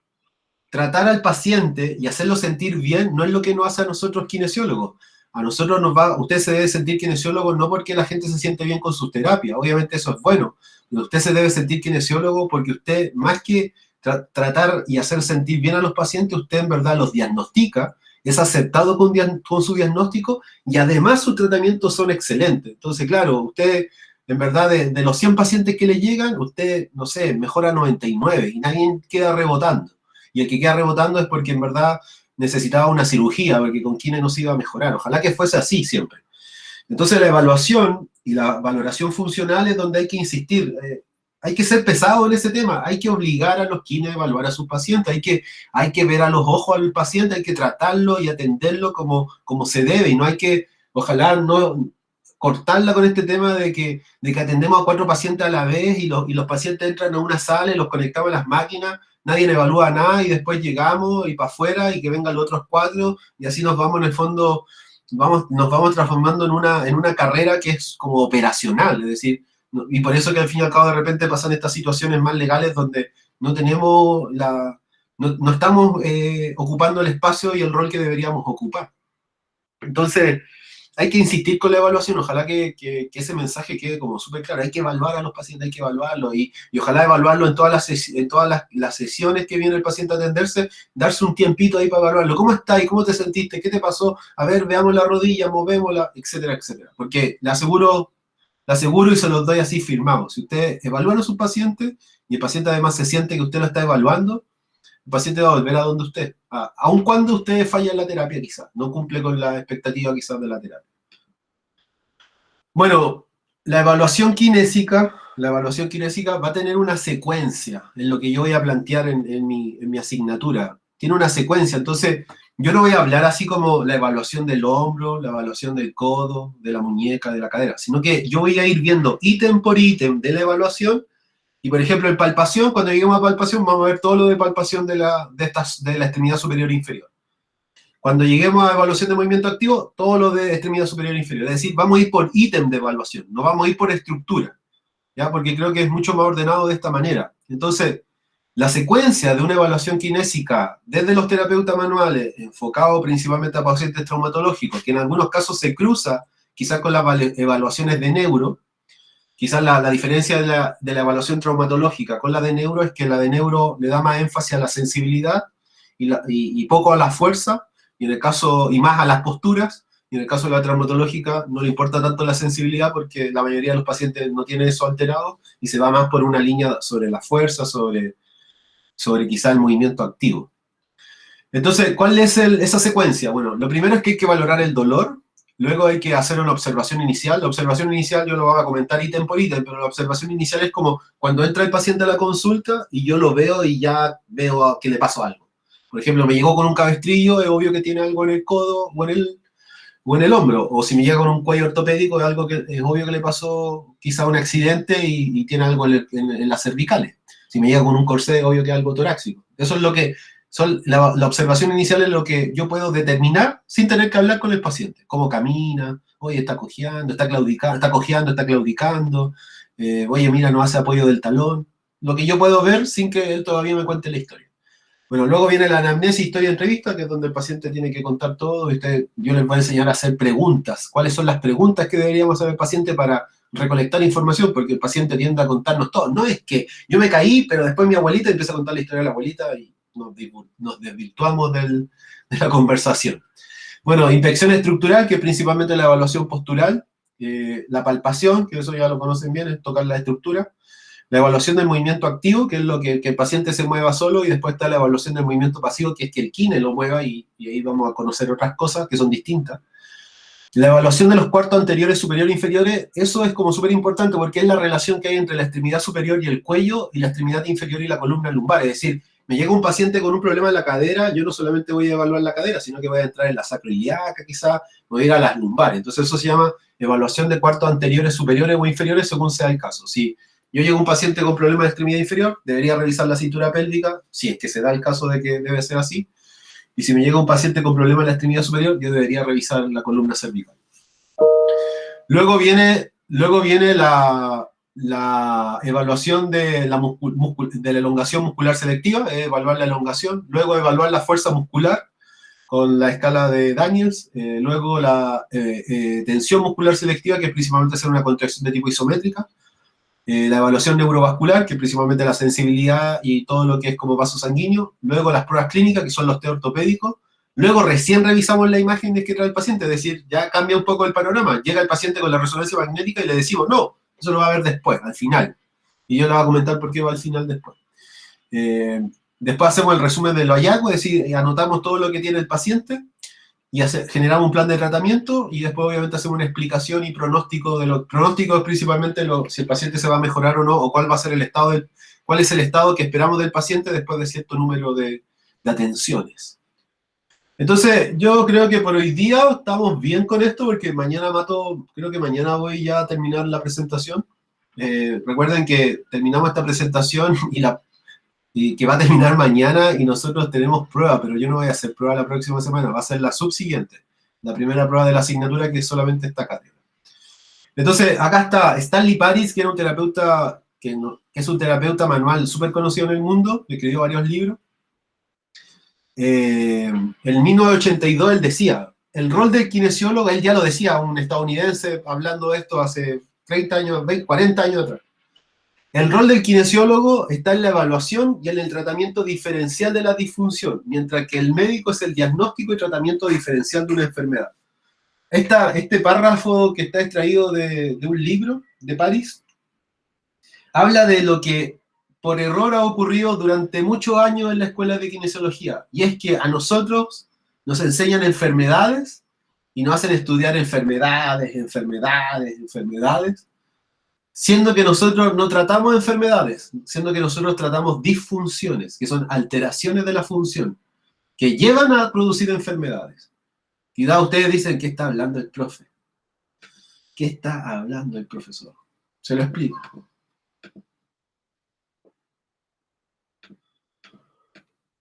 tratar al paciente y hacerlo sentir bien no es lo que nos hace a nosotros kinesiólogos. A nosotros usted se debe sentir kinesiólogo no porque la gente se siente bien con sus terapias, obviamente eso es bueno, pero usted se debe sentir kinesiólogo porque usted, más que tratar y hacer sentir bien a los pacientes, usted en verdad los diagnostica, es aceptado con su diagnóstico y además sus tratamientos son excelentes. Entonces, claro, usted, en verdad, de los 100 pacientes que le llegan, usted, no sé, mejora 99 y nadie queda rebotando. Y el que queda rebotando es porque en verdad necesitaba una cirugía, porque con quienes no se iba a mejorar. Ojalá que fuese así siempre. Entonces la evaluación y la valoración funcional es donde hay que insistir. Hay que ser pesado en ese tema, hay que obligar a los kines a evaluar a sus pacientes, hay que ver a los ojos al paciente, hay que tratarlo y atenderlo como se debe, y no hay que, ojalá no cortarla con este tema de que atendemos a 4 pacientes a la vez y los pacientes entran a una sala y los conectamos a las máquinas, nadie evalúa nada y después llegamos y para afuera y que vengan los otros 4 y así nos vamos en el fondo, nos vamos transformando en una carrera que es como operacional, es decir, y por eso que al fin y al cabo de repente pasan estas situaciones más legales donde no tenemos no estamos ocupando el espacio y el rol que deberíamos ocupar. Entonces, hay que insistir con la evaluación, ojalá que ese mensaje quede como súper claro, hay que evaluar a los pacientes, hay que evaluarlo, y ojalá evaluarlo en todas las sesiones que viene el paciente a atenderse, darse un tiempito ahí para evaluarlo, ¿cómo estás? ¿Cómo te sentiste? ¿Qué te pasó? A ver, veamos la rodilla, movémosla, etcétera, etcétera, porque le aseguro y se los doy así firmados. Si usted evalúa a sus pacientes y el paciente además se siente que usted lo está evaluando, el paciente va a volver a donde usted, aun cuando usted falla en la terapia quizás, no cumple con la expectativa quizás de la terapia. Bueno, la evaluación kinésica va a tener una secuencia en lo que yo voy a plantear en mi asignatura. Tiene una secuencia, entonces yo no voy a hablar así como la evaluación del hombro, la evaluación del codo, de la muñeca, de la cadera, sino que yo voy a ir viendo ítem por ítem de la evaluación, y por ejemplo en palpación, cuando lleguemos a palpación vamos a ver todo lo de palpación de la extremidad superior e inferior. Cuando lleguemos a evaluación de movimiento activo, todo lo de extremidad superior e inferior, es decir, vamos a ir por ítem de evaluación, no vamos a ir por estructura, ¿ya? Porque creo que es mucho más ordenado de esta manera. Entonces, la secuencia de una evaluación kinésica desde los terapeutas manuales, enfocado principalmente a pacientes traumatológicos, que en algunos casos se cruza quizás con las evaluaciones de neuro, quizás la diferencia de la evaluación traumatológica con la de neuro es que la de neuro le da más énfasis a la sensibilidad y poco a la fuerza, y más a las posturas, y en el caso de la traumatológica no le importa tanto la sensibilidad porque la mayoría de los pacientes no tienen eso alterado y se va más por una línea sobre la fuerza, sobre quizá el movimiento activo. Entonces, ¿cuál es esa secuencia? Bueno, lo primero es que hay que valorar el dolor, luego hay que hacer una observación inicial. La observación inicial yo lo voy a comentar ítem por ítem, pero la observación inicial es como cuando entra el paciente a la consulta y yo lo veo y ya veo que le pasó algo. Por ejemplo, me llegó con un cabestrillo, es obvio que tiene algo en el codo o o en el hombro, o si me llega con un cuello ortopédico, es algo que es obvio que le pasó quizá un accidente y tiene algo en las cervicales. Si me llega con un corsé, obvio que es algo torácico. Eso es lo que, la observación inicial es lo que yo puedo determinar sin tener que hablar con el paciente. Cómo camina, oye, está cojeando, está cojeando, está claudicando, oye, mira, no hace apoyo del talón. Lo que yo puedo ver sin que él todavía me cuente la historia. Bueno, luego viene la anamnesis, historia, entrevista, que es donde el paciente tiene que contar todo. Yo les voy a enseñar a hacer preguntas. ¿Cuáles son las preguntas que deberíamos hacer al paciente para recolectar información? Porque el paciente tiende a contarnos todo. No es que yo me caí, pero después mi abuelita empieza a contar la historia de la abuelita y nos desvirtuamos de la conversación. Bueno, inspección estructural, que es principalmente la evaluación postural. La palpación, que eso ya lo conocen bien, es tocar la estructura. La evaluación del movimiento activo, que es lo que el paciente se mueva solo, y después está la evaluación del movimiento pasivo, que es que el kine lo mueva, y ahí vamos a conocer otras cosas que son distintas. La evaluación de los cuartos anteriores, superiores e inferiores, eso es como súper importante porque es la relación que hay entre la extremidad superior y el cuello y la extremidad inferior y la columna lumbar. Es decir, me llega un paciente con un problema en la cadera, yo no solamente voy a evaluar la cadera, sino que voy a entrar en la sacroiliaca quizá, voy a ir a las lumbares. Entonces eso se llama evaluación de cuartos anteriores, superiores o inferiores según sea el caso. Si yo llego a un paciente con problema de extremidad inferior, debería revisar la cintura pélvica, si es que se da el caso de que debe ser así. Y si me llega un paciente con problema en la extremidad superior, yo debería revisar la columna cervical. Luego viene la evaluación de la elongación muscular selectiva, evaluar la elongación. Luego evaluar la fuerza muscular con la escala de Daniels. Luego la tensión muscular selectiva, que es principalmente hacer una contracción de tipo isométrica. La evaluación neurovascular, que es principalmente la sensibilidad y todo lo que es como vaso sanguíneo. Luego las pruebas clínicas, que son los test ortopédicos. Luego recién revisamos la imagen que trae el paciente, es decir, ya cambia un poco el panorama. Llega el paciente con la resonancia magnética y le decimos, no, eso lo va a ver después, al final. Y yo le voy a comentar por qué va al final después. Después hacemos el resumen de lo hallazgos, es decir, anotamos todo lo que tiene el paciente y generamos un plan de tratamiento, y después obviamente hacemos una explicación y pronóstico de lo pronóstico es principalmente si el paciente se va a mejorar o no, o cuál va a ser el estado cuál es el estado que esperamos del paciente después de cierto número de atenciones. Entonces, yo creo que por hoy día estamos bien con esto, porque mañana creo que mañana voy ya a terminar la presentación. Recuerden que terminamos esta presentación y que va a terminar mañana, y nosotros tenemos prueba, pero yo no voy a hacer prueba la próxima semana, va a ser la subsiguiente, la primera prueba de la asignatura, que es solamente esta cátedra. Entonces, acá está Stanley Paris, que era un terapeuta, que es un terapeuta manual súper conocido en el mundo, que escribió varios libros. En 1982 él decía, el rol del kinesiólogo, él ya lo decía, un estadounidense hablando de esto hace 30 años, 40 años atrás. El rol del kinesiólogo está en la evaluación y en el tratamiento diferencial de la disfunción, mientras que el médico es el diagnóstico y tratamiento diferencial de una enfermedad. Este párrafo que está extraído de un libro de Paris habla de lo que por error ha ocurrido durante muchos años en la escuela de kinesiología, y es que a nosotros nos enseñan enfermedades y nos hacen estudiar enfermedades, siendo que nosotros no tratamos enfermedades, siendo que nosotros tratamos disfunciones, que son alteraciones de la función, que llevan a producir enfermedades. Y ustedes dicen, ¿qué está hablando el profe? ¿Qué está hablando el profesor? Se lo explico.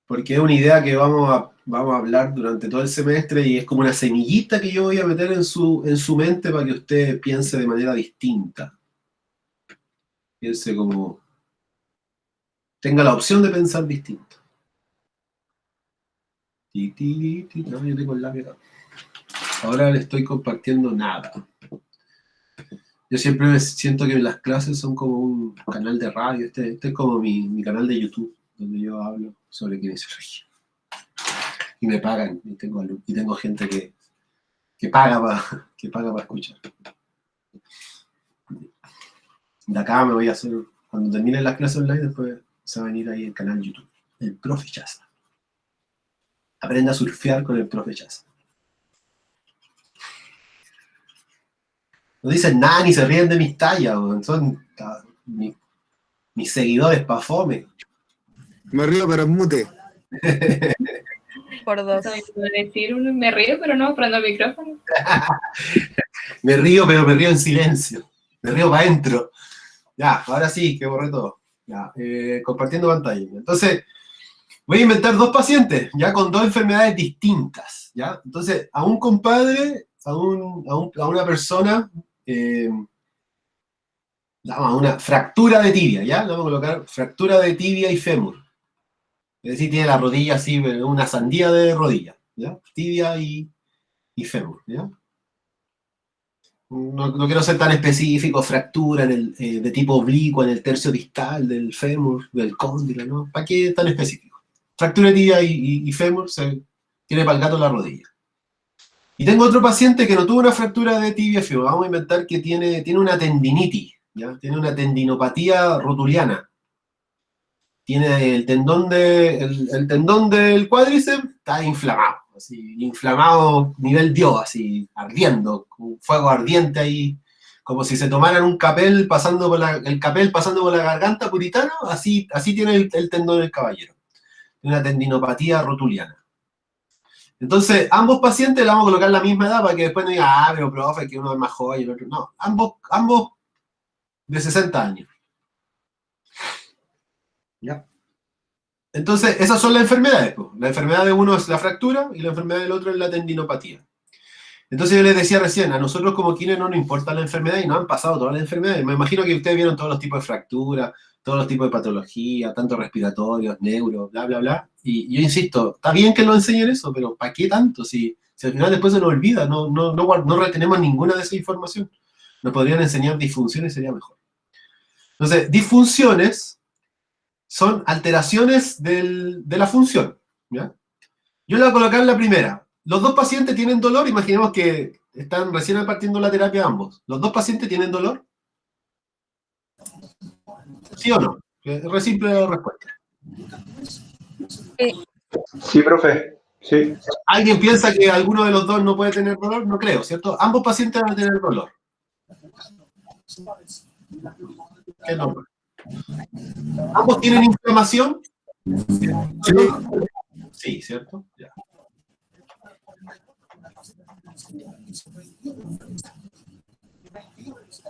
Porque es una idea que vamos a hablar durante todo el semestre, y es como una semillita que yo voy a meter en su mente para que usted piense de manera distinta. Piense como... tenga la opción de pensar distinto. No, yo tengo el lápiz acá. Ahora le estoy compartiendo nada. Yo siempre me siento que las clases son como un canal de radio. Este es como mi canal de YouTube, donde yo hablo sobre kinesiología. Y me pagan, y tengo gente que paga para escuchar. De acá me voy a hacer, cuando termine las clases online, después se va a venir ahí el canal YouTube, el Profe Chaza. Aprenda a surfear con el Profe Chaza. No dicen nada ni se ríen de mis tallas, son mis seguidores pa' fome. Me río, pero es mute. Por dos. Decir, me río, pero no prendo el micrófono. Me río, pero me río en silencio. Me río para adentro. Ya, ahora sí, que borré todo. Ya, compartiendo pantalla. Entonces, voy a inventar dos pacientes, ya con dos enfermedades distintas, ¿ya? Entonces, a un compadre, a una persona, a una fractura de tibia, ¿ya? Le vamos a colocar fractura de tibia y fémur. Es decir, tiene la rodilla así, una sandía de rodilla, ¿ya? Tibia y fémur, ¿ya? No quiero ser tan específico, fractura de tipo oblicuo en el tercio distal del fémur, del cóndilo, ¿no? ¿Para qué tan específico? Fractura de tibia y fémur se tiene para el gato la rodilla. Y tengo otro paciente que no tuvo una fractura de tibia y fémur. Vamos a inventar que tiene una tendinitis, ¿ya? Tiene una tendinopatía rotuliana. Tiene el tendón del cuádriceps, está inflamado. Así, inflamado nivel Dios, así, ardiendo, con fuego ardiente ahí, como si se tomaran un capel pasando por la garganta puritano, así tiene el tendón del caballero. Tiene una tendinopatía rotuliana. Entonces, ambos pacientes le vamos a colocar la misma edad para que después no diga, pero profe, que uno es más joven y el otro no. Ambos de 60 años. ¿Ya? Entonces, esas son las enfermedades. La enfermedad de uno es la fractura y la enfermedad del otro es la tendinopatía. Entonces yo les decía recién, a nosotros como kines no nos importa la enfermedad y nos han pasado todas las enfermedades. Me imagino que ustedes vieron todos los tipos de fracturas, todos los tipos de patología, tanto respiratorios, neuro, bla, bla, bla. Y yo insisto, está bien que nos enseñen eso, pero ¿para qué tanto? Si al final después se nos olvida, no retenemos ninguna de esa información. Nos podrían enseñar disfunciones, sería mejor. Entonces, disfunciones son alteraciones de la función, ¿ya? Yo le voy a colocar la primera. Los dos pacientes tienen dolor, imaginemos que están recién partiendo la terapia ambos. ¿Los dos pacientes tienen dolor? ¿Sí o no? Es simple la respuesta. Sí, profe. Sí. ¿Alguien piensa que alguno de los dos no puede tener dolor? No creo, ¿cierto? Ambos pacientes van a tener dolor. ¿Qué nombre? ¿Ambos tienen inflamación? Sí, ¿cierto? Ya.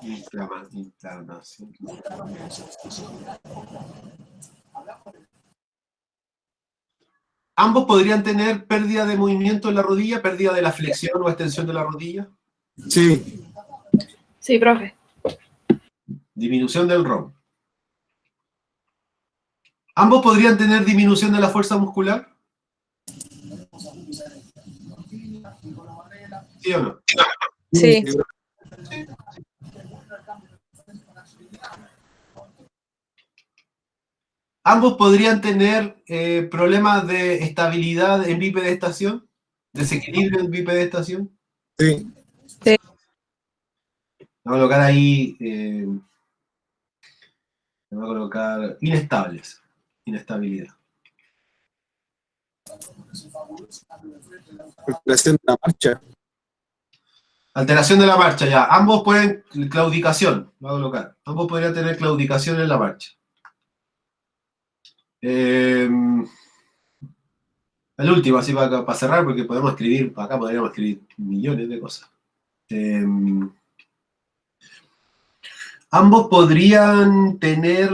Inflamación. ¿Ambos podrían tener pérdida de movimiento en la rodilla, pérdida de la flexión o extensión de la rodilla? Sí. Sí, profe. Disminución del ROM. ¿Ambos podrían tener disminución de la fuerza muscular? ¿Sí o no? Sí. ¿Ambos podrían tener problemas de estabilidad en bipedestación? ¿Desequilibrio en bipedestación? Sí. Sí. Vamos a colocar ahí, vamos a colocar inestables, inestabilidad. Alteración de la marcha. Alteración de la marcha, ya. Ambos pueden, claudicación, vamos a colocar. Ambos podrían tener claudicación en la marcha. El último, así para cerrar, porque podemos escribir, acá podríamos escribir millones de cosas. Ambos podrían tener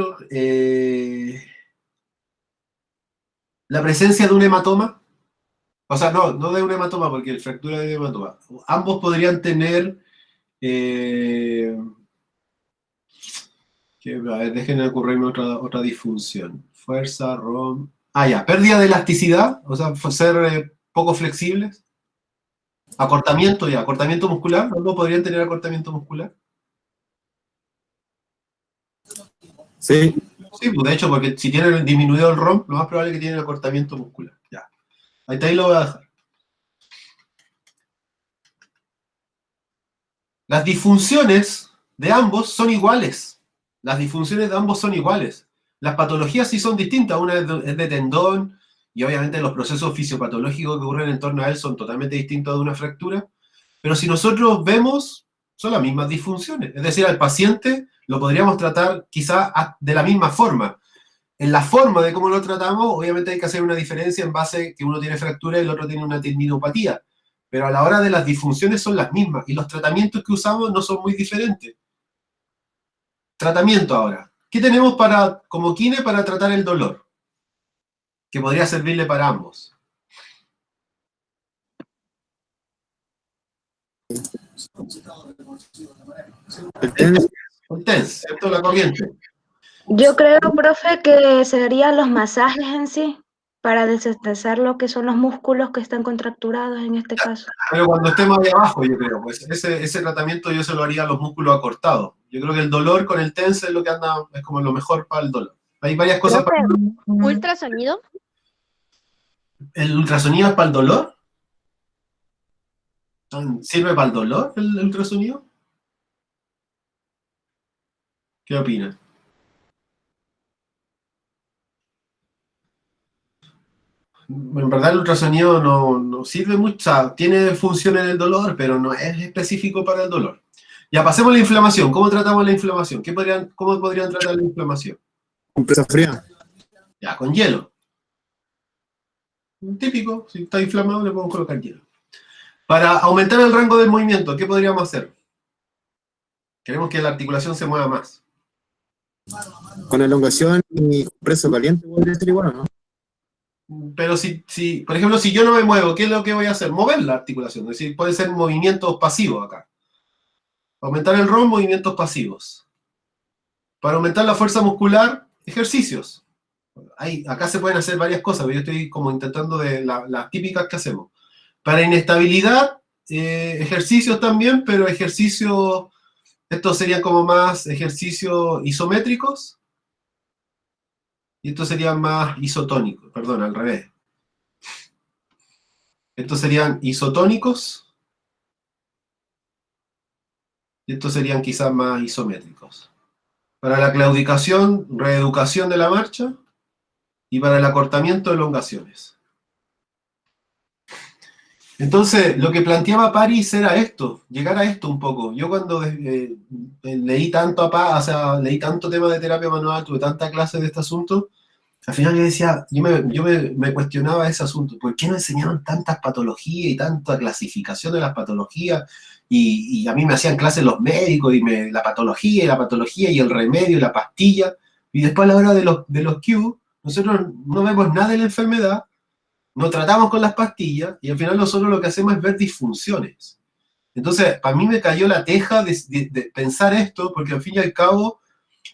la presencia de un hematoma. O sea, no de un hematoma, porque el fractura de hematoma. Ambos podrían tener... a ver, déjenme ocurrirme otra disfunción. Fuerza, ROM... ya, pérdida de elasticidad, o sea, ser poco flexibles. Acortamiento, ya, acortamiento muscular. ¿Ambos podrían tener acortamiento muscular? Sí. Sí, pues de hecho, porque si tienen disminuido el ROM, lo más probable es que tienen acortamiento muscular. Ya. Ahí lo voy a dejar. Las disfunciones de ambos son iguales. Las disfunciones de ambos son iguales. Las patologías sí son distintas. Una es de tendón, y obviamente los procesos fisiopatológicos que ocurren en torno a él son totalmente distintos de una fractura. Pero si nosotros vemos, son las mismas disfunciones. Es decir, al paciente lo podríamos tratar quizá de la misma forma. En la forma de cómo lo tratamos, obviamente hay que hacer una diferencia en base que uno tiene fractura y el otro tiene una tendinopatía. pero a la hora de las disfunciones son las mismas, y los tratamientos que usamos no son muy diferentes. Tratamiento ahora. ¿Qué tenemos como kine para tratar el dolor? Que podría servirle para ambos. El TENS. El TENS, ¿cierto? La corriente. Yo creo, profe, que serían los masajes en sí, para desestresar lo que son los músculos que están contracturados en este caso. Pero cuando estemos ahí abajo, yo creo, pues ese tratamiento yo se lo haría a los músculos acortados. Yo creo que el dolor con el TENS es lo que anda, es como lo mejor para el dolor. Hay varias cosas para... ¿Ultrasonido? ¿El ultrasonido es para el dolor? ¿Sirve para el dolor el ultrasonido? ¿Qué opinan? En verdad el ultrasonido no sirve mucho, o sea, tiene función en el dolor, pero no es específico para el dolor. Ya, pasemos a la inflamación. ¿Cómo tratamos la inflamación? ¿Cómo podrían tratar la inflamación? Compresa fría. Ya, con hielo. Típico, si está inflamado le podemos colocar hielo. Para aumentar el rango del movimiento, ¿qué podríamos hacer? Queremos que la articulación se mueva más. Con elongación y compreso caliente podría ser igual, ¿no? Pero por ejemplo, si yo no me muevo, ¿qué es lo que voy a hacer? Mover la articulación. Es decir, puede ser movimientos pasivos acá. Aumentar el ROM, movimientos pasivos. Para aumentar la fuerza muscular, ejercicios. Acá se pueden hacer varias cosas, pero yo estoy como intentando de las típicas que hacemos. Para inestabilidad, ejercicios también, pero ejercicios, estos serían como más ejercicios isométricos, y estos serían más isotónicos, perdón, al revés. Estos serían isotónicos, y estos serían quizás más isométricos. Para la claudicación, reeducación de la marcha, y para el acortamiento, elongaciones. Entonces, lo que planteaba París era esto, llegar a esto un poco. Yo cuando leí tanto leí tanto tema de terapia manual, tuve tanta clase de este asunto, al final yo decía, yo me cuestionaba ese asunto, ¿por qué no enseñaron tantas patologías y tanta clasificación de las patologías? Y a mí me hacían clases los médicos, y la patología y el remedio y la pastilla, y después a la hora de los Q, nosotros no vemos nada de la enfermedad, no tratamos con las pastillas, y al final nosotros lo que hacemos es ver disfunciones. Entonces, para mí me cayó la teja de pensar esto, porque al fin y al cabo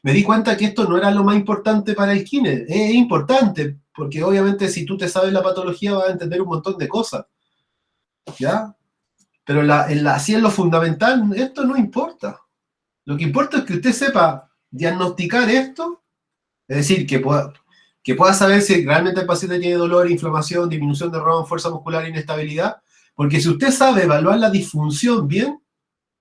me di cuenta que esto no era lo más importante para el kine. Es importante, porque obviamente si tú te sabes la patología vas a entender un montón de cosas, ¿ya? Pero así en lo fundamental, esto no importa. Lo que importa es que usted sepa diagnosticar esto, es decir, que pueda saber si realmente el paciente tiene dolor, inflamación, disminución de ROM, fuerza muscular, inestabilidad, porque si usted sabe evaluar la disfunción bien,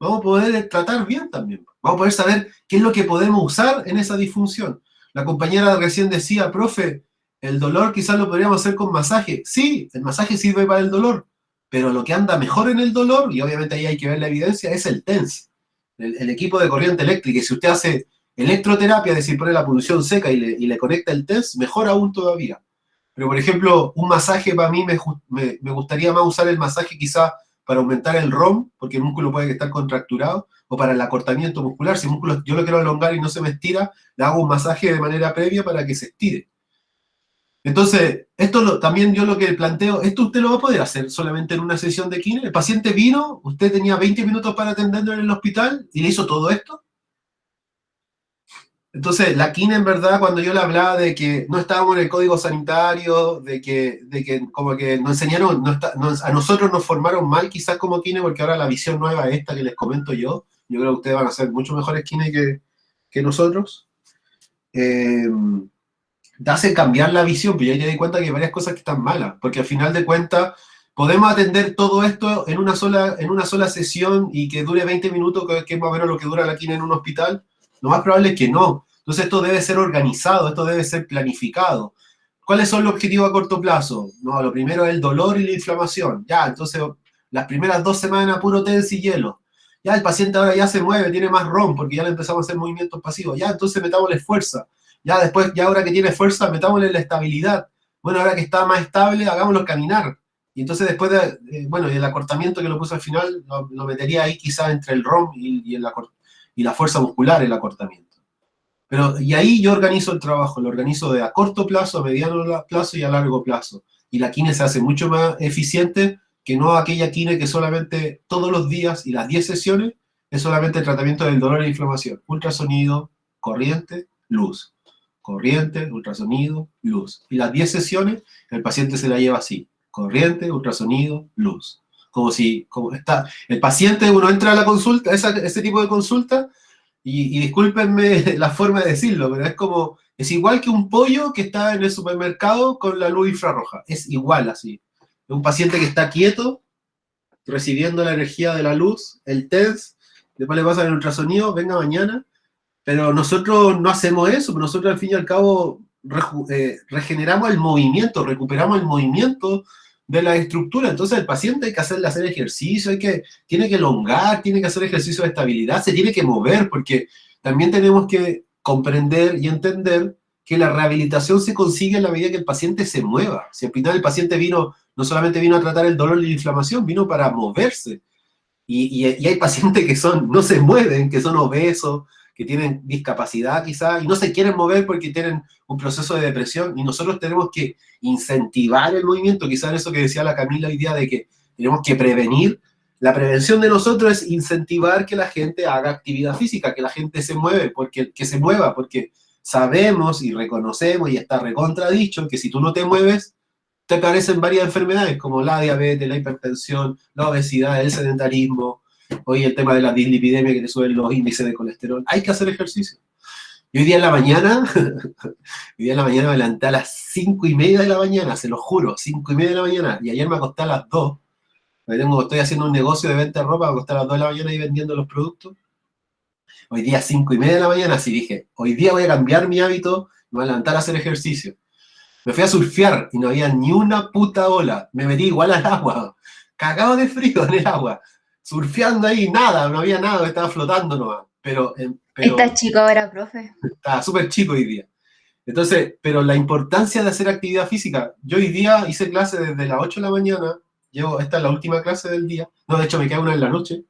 vamos a poder tratar bien también. Vamos a poder saber qué es lo que podemos usar en esa disfunción. La compañera recién decía, profe, el dolor quizás lo podríamos hacer con masaje. Sí, el masaje sirve para el dolor, pero lo que anda mejor en el dolor, y obviamente ahí hay que ver la evidencia, es el TENS, el equipo de corriente eléctrica. Y si usted hace electroterapia, es decir, pone la polución seca y le conecta el TENS, mejor aún todavía. Pero, por ejemplo, un masaje para mí me gustaría más usar el masaje quizás para aumentar el ROM, porque el músculo puede estar contracturado, o para el acortamiento muscular. Si el músculo yo lo quiero elongar y no se me estira, le hago un masaje de manera previa para que se estire. Entonces, también yo lo que planteo, esto usted lo va a poder hacer solamente en una sesión de kine. El paciente vino, usted tenía 20 minutos para atenderlo en el hospital y le hizo todo esto. Entonces, la kine en verdad, cuando yo le hablaba de que no estábamos en el código sanitario, de que como que nos enseñaron, a nosotros nos formaron mal quizás como kine, porque ahora la visión nueva es esta que les comento yo creo que ustedes van a ser mucho mejores kine que nosotros, te hace cambiar la visión, pero ya te di cuenta que hay varias cosas que están malas, porque al final de cuentas podemos atender todo esto en una sola sesión y que dure 20 minutos, que es más o menos lo que dura la kine en un hospital. Lo más probable es que no. Entonces esto debe ser organizado, esto debe ser planificado. ¿Cuáles son los objetivos a corto plazo? No, lo primero es el dolor y la inflamación. Ya, entonces las primeras 2 semanas puro TENS y hielo. Ya el paciente ahora ya se mueve, tiene más ROM, porque ya le empezamos a hacer movimientos pasivos. Ya, entonces metámosle fuerza. Ya después, ya ahora que tiene fuerza, metámosle la estabilidad. Bueno, ahora que está más estable, hagámoslo caminar. Y entonces después de, bueno, y el acortamiento que lo puse al final, lo metería ahí quizás entre el ROM y la fuerza muscular, el acortamiento. Pero, y ahí yo organizo el trabajo, lo organizo de a corto plazo, a mediano plazo y a largo plazo. Y la kine se hace mucho más eficiente que no aquella kine que solamente todos los días y las 10 sesiones es solamente el tratamiento del dolor e inflamación. Ultrasonido, corriente, luz. Corriente, ultrasonido, luz. Y las 10 sesiones el paciente se la lleva así. Corriente, ultrasonido, luz. Como está, el paciente, uno entra a la consulta, ese tipo de consulta, y discúlpenme la forma de decirlo, pero es igual que un pollo que está en el supermercado con la luz infrarroja. Es igual así. Es un paciente que está quieto, recibiendo la energía de la luz, el TENS, después le pasa el ultrasonido, venga mañana, pero nosotros no hacemos eso, nosotros al fin y al cabo regeneramos el movimiento, recuperamos el movimiento de la estructura. Entonces el paciente hay que hacer ejercicio, tiene que elongar, tiene que hacer ejercicio de estabilidad, se tiene que mover, porque también tenemos que comprender y entender que la rehabilitación se consigue en la medida que el paciente se mueva. Si al final el paciente no solamente vino a tratar el dolor y la inflamación, vino para moverse. Y hay pacientes que no se mueven, que son obesos, que tienen discapacidad quizás, y no se quieren mover porque tienen un proceso de depresión, y nosotros tenemos que incentivar el movimiento, quizás eso que decía la Camila hoy día, de que tenemos que prevenir. La prevención de nosotros es incentivar que la gente haga actividad física, que la gente se mueva, porque sabemos y reconocemos, y está recontradicho, que si tú no te mueves, te aparecen varias enfermedades, como la diabetes, la hipertensión, la obesidad, el sedentarismo, hoy el tema de la dislipidemia, que te suben los índices de colesterol. Hay que hacer ejercicio. Y hoy día en la mañana me levanté a las 5:30 de la mañana, se lo juro, 5:30 de la mañana, y ayer me acosté a las 2. Estoy haciendo un negocio de venta de ropa, me acosté a las 2 de la mañana y vendiendo los productos. Hoy día 5:30 de la mañana, así dije, hoy día voy a cambiar mi hábito, me voy a levantar a hacer ejercicio. Me fui a surfear y no había ni una puta ola. Me metí igual al agua, cagado de frío en el agua. Surfeando ahí, nada, no había nada, estaba flotando nomás. Pero ¿Estás chico ahora, profe? Estaba súper chico hoy día. Entonces, pero la importancia de hacer actividad física. Yo hoy día hice clase desde las 8 de la mañana, esta es la última clase del día. No, de hecho me queda una en la noche.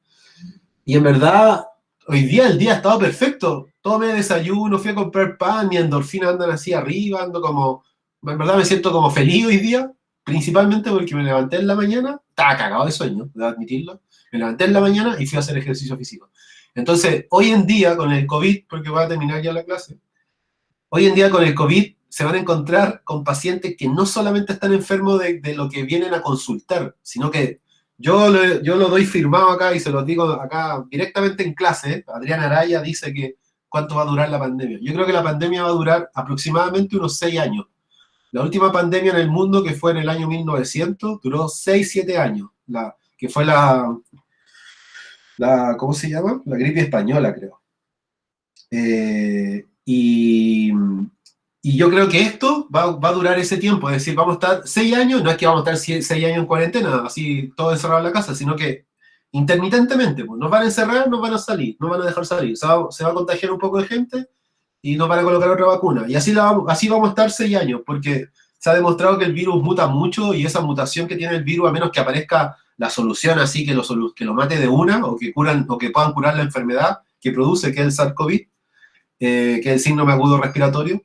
Y en verdad, hoy día el día ha estado perfecto. Tomé desayuno, fui a comprar pan, mis endorfinas andan así arriba, en verdad me siento como feliz hoy día, principalmente porque me levanté en la mañana, estaba cagado de sueño, debo admitirlo, me levanté en la mañana y fui a hacer ejercicio físico. Entonces, hoy en día con el COVID, porque voy a terminar ya la clase, hoy en día con el COVID se van a encontrar con pacientes que no solamente están enfermos de lo que vienen a consultar, sino que yo lo doy firmado acá y se los digo acá directamente en clase. Adrián Araya dice que cuánto va a durar la pandemia. Yo creo que la pandemia va a durar aproximadamente unos 6 años. La última pandemia en el mundo, que fue en el año 1900, duró 6-7 años, que fue ¿cómo se llama? La gripe española, creo. Y yo creo que esto va a durar ese tiempo, es decir, vamos a estar 6 años, no es que vamos a estar 6 años en cuarentena, así todo encerrado en la casa, sino que intermitentemente, pues, nos van a encerrar, nos van a salir, nos van a dejar salir, se va a contagiar un poco de gente, y nos van a colocar otra vacuna. Y así vamos a estar 6 años, porque se ha demostrado que el virus muta mucho, y esa mutación que tiene el virus, a menos que aparezca la solución así que lo mate de una, o que puedan curar la enfermedad que produce, que es el SARS-CoV, que es el síndrome agudo respiratorio,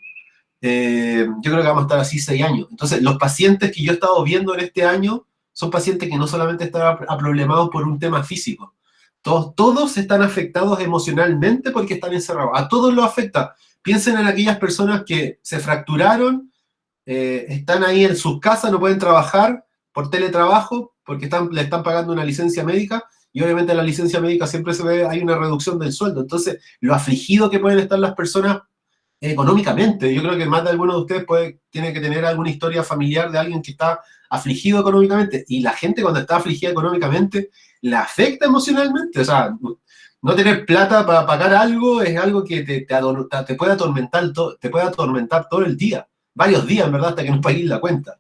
yo creo que vamos a estar así 6 años. Entonces, los pacientes que yo he estado viendo en este año son pacientes que no solamente están problemados por un tema físico, todos están afectados emocionalmente porque están encerrados. A todos los afecta. Piensen en aquellas personas que se fracturaron, están ahí en sus casas, no pueden trabajar por teletrabajo porque le están pagando una licencia médica, y obviamente en la licencia médica siempre hay una reducción del sueldo. Entonces, lo afligido que pueden estar las personas económicamente. Yo creo que más de alguno de ustedes tiene que tener alguna historia familiar de alguien que está afligido económicamente, y la gente cuando está afligida económicamente le afecta emocionalmente. O sea, no tener plata para pagar algo es algo que te puede atormentar todo el día, varios días, en verdad, hasta que no pagues la cuenta.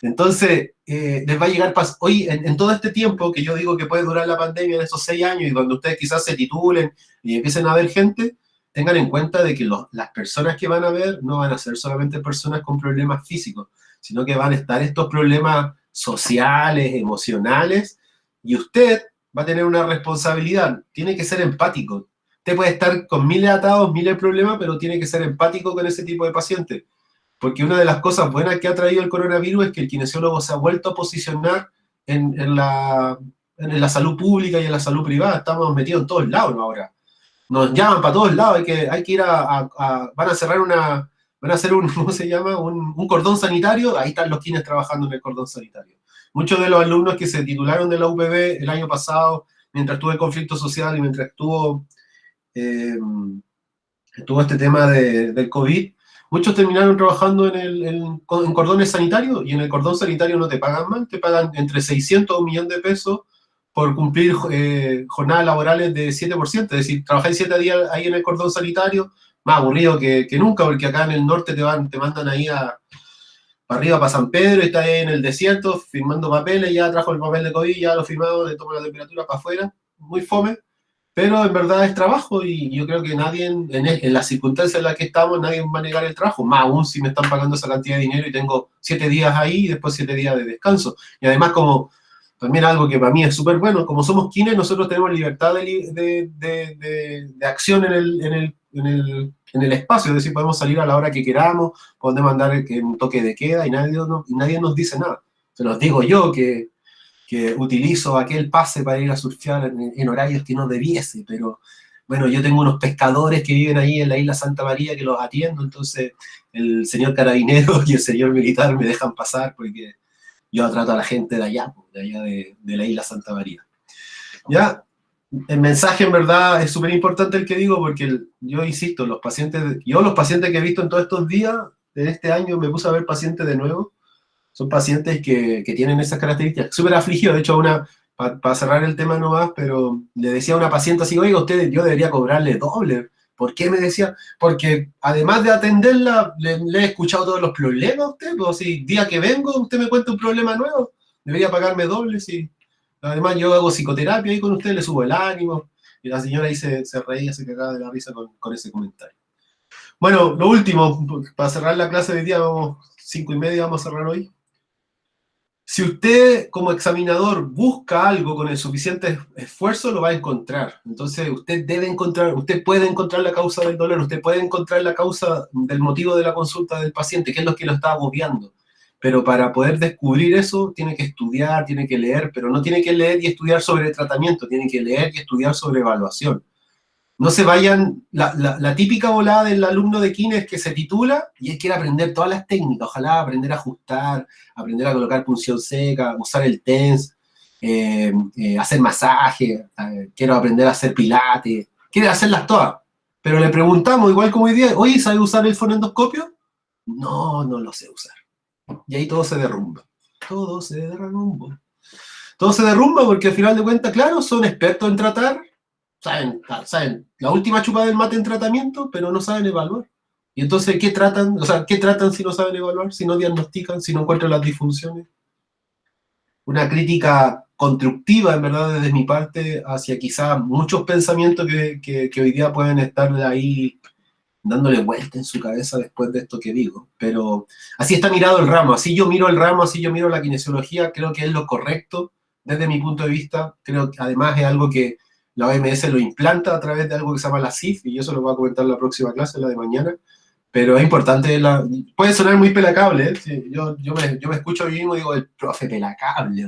Entonces, les va a llegar hoy, en todo este tiempo que yo digo que puede durar la pandemia, en esos 6 años, y cuando ustedes quizás se titulen y empiecen a ver gente, tengan en cuenta de que las personas que van a ver no van a ser solamente personas con problemas físicos, sino que van a estar estos problemas sociales, emocionales, y usted va a tener una responsabilidad, tiene que ser empático. Usted puede estar con miles de atados, miles de problemas, pero tiene que ser empático con ese tipo de pacientes. Porque una de las cosas buenas que ha traído el coronavirus es que el kinesiólogo se ha vuelto a posicionar en la salud pública y en la salud privada. Estamos metidos en todos lados ahora. Nos llaman para todos lados, hay que ir van a cerrar van a hacer ¿cómo se llama? Un cordón sanitario, ahí están los kines trabajando en el cordón sanitario. Muchos de los alumnos que se titularon de la UPB el año pasado, mientras estuvo el conflicto social y mientras estuvo este tema del COVID, muchos terminaron trabajando en cordones sanitarios, y en el cordón sanitario no te pagan mal, te pagan entre 600 a 1 millón de pesos por cumplir jornadas laborales de 7%, es decir, trabajáis 7 días ahí en el cordón sanitario, más aburrido que nunca, porque acá en el norte te mandan ahí para arriba, para San Pedro, y estás ahí en el desierto firmando papeles, ya trajo el papel de COVID, ya lo firmado, le toma la temperatura para afuera, muy fome, pero en verdad es trabajo, y yo creo que nadie, en las circunstancias en las que estamos, nadie va a negar el trabajo, más aún si me están pagando esa cantidad de dinero y tengo 7 días ahí y después 7 días de descanso. Y además, como también algo que para mí es súper bueno, como somos kines, nosotros tenemos libertad de acción en el espacio, es decir, podemos salir a la hora que queramos, podemos andar en un toque de queda y nadie nos dice nada. Se los digo yo que utilizo aquel pase para ir a surfear en horarios que no debiese, pero bueno, yo tengo unos pescadores que viven ahí en la isla Santa María que los atiendo, entonces el señor carabinero y el señor militar me dejan pasar porque yo trato a la gente de allá de la isla Santa María. Ya, el mensaje en verdad es súper importante el que digo, porque yo insisto, los pacientes que he visto en todos estos días, en este año me puse a ver pacientes de nuevo, son pacientes que tienen esas características, súper afligidos. De hecho, para cerrar el tema nomás, pero le decía a una paciente así, oiga, yo debería cobrarle doble. ¿Por qué? Me decía, porque además de atenderla, le he escuchado todos los problemas a usted, pues si día que vengo usted me cuenta un problema nuevo, debería pagarme doble, sí. Además yo hago psicoterapia ahí con usted, le subo el ánimo, y la señora ahí se reía, se cagaba de la risa con ese comentario. Bueno, lo último, para cerrar la clase de hoy día, 5:30 vamos a cerrar hoy. Si usted como examinador busca algo con el suficiente esfuerzo, lo va a encontrar. Entonces usted puede encontrar la causa del dolor, usted puede encontrar la causa del motivo de la consulta del paciente, que es lo que lo está agobiando. Pero para poder descubrir eso, tiene que estudiar, tiene que leer, pero no tiene que leer y estudiar sobre tratamiento, tiene que leer y estudiar sobre evaluación. No se vayan, la típica volada del alumno de kines que se titula y él quiere aprender todas las técnicas, ojalá aprender a ajustar, aprender a colocar punción seca, usar el TENS, hacer masaje, quiero aprender a hacer pilates, quiere hacerlas todas. Pero le preguntamos, igual como hoy día, oye, ¿sabe usar el fonendoscopio? No lo sé usar. Y ahí todo se derrumba. Todo se derrumba porque al final de cuentas, claro, son expertos en tratar, saben la última chupada del mate en tratamiento, pero no saben evaluar. Y entonces, ¿qué tratan? O sea, ¿qué tratan si no saben evaluar? Si no diagnostican, si no encuentran las disfunciones. Una crítica constructiva, en verdad, desde mi parte, hacia quizás muchos pensamientos que hoy día pueden estar ahí dándole vuelta en su cabeza después de esto que digo. Pero así está mirado el ramo, así yo miro el ramo, así yo miro la kinesiología, creo que es lo correcto desde mi punto de vista. Creo que además es algo que la OMS lo implanta a través de algo que se llama la CIF, y eso lo voy a comentar en la próxima clase, la de mañana. Pero es importante, puede sonar muy pelacable, ¿eh? Sí, yo me escucho a mí mismo y digo, el profe pelacable,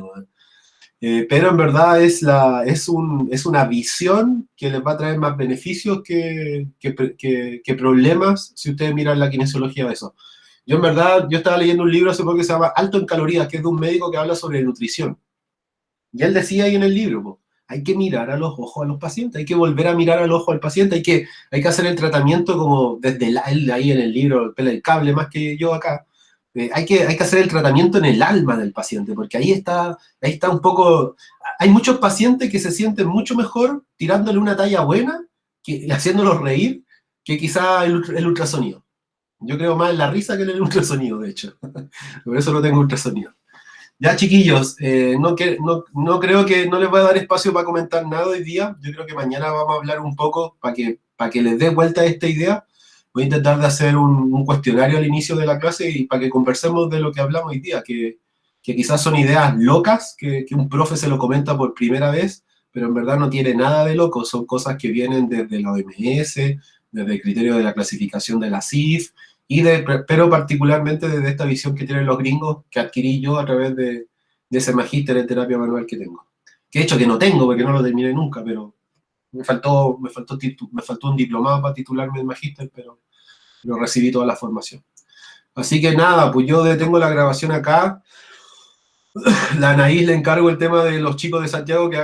pero en verdad es una visión que les va a traer más beneficios que problemas si ustedes miran la kinesiología de eso. Yo en verdad, yo estaba leyendo un libro hace poco que se llama Alto en Calorías, que es de un médico que habla sobre nutrición. Y él decía ahí en el libro, hay que mirar a los ojos a los pacientes, hay que volver a mirar al ojo al paciente, hay que hacer el tratamiento como desde él ahí en el libro, el cable más que yo acá. Hay que hacer el tratamiento en el alma del paciente, porque ahí está un poco... Hay muchos pacientes que se sienten mucho mejor tirándole una talla buena, haciéndolos reír, que quizá el ultrasonido. Yo creo más en la risa que en el ultrasonido, de hecho. Por eso no tengo ultrasonido. Ya, chiquillos, no creo que no les voy a dar espacio para comentar nada hoy día. Yo creo que mañana vamos a hablar un poco para que les dé vuelta a esta idea. Voy a intentar de hacer un cuestionario al inicio de la clase y para que conversemos de lo que hablamos hoy día, que que quizás son ideas locas, que un profe se lo comenta por primera vez, pero en verdad no tiene nada de loco, son cosas que vienen desde la OMS, desde el criterio de la clasificación de la CIF, pero particularmente desde esta visión que tienen los gringos, que adquirí yo a través de ese magíster en terapia manual que tengo. Que de hecho que no tengo, porque no lo terminé nunca, pero me faltó un diplomado para titularme en magíster, pero recibí toda la formación. Así que nada, pues yo detengo la grabación acá. La Anaís le encargo el tema de los chicos de Santiago que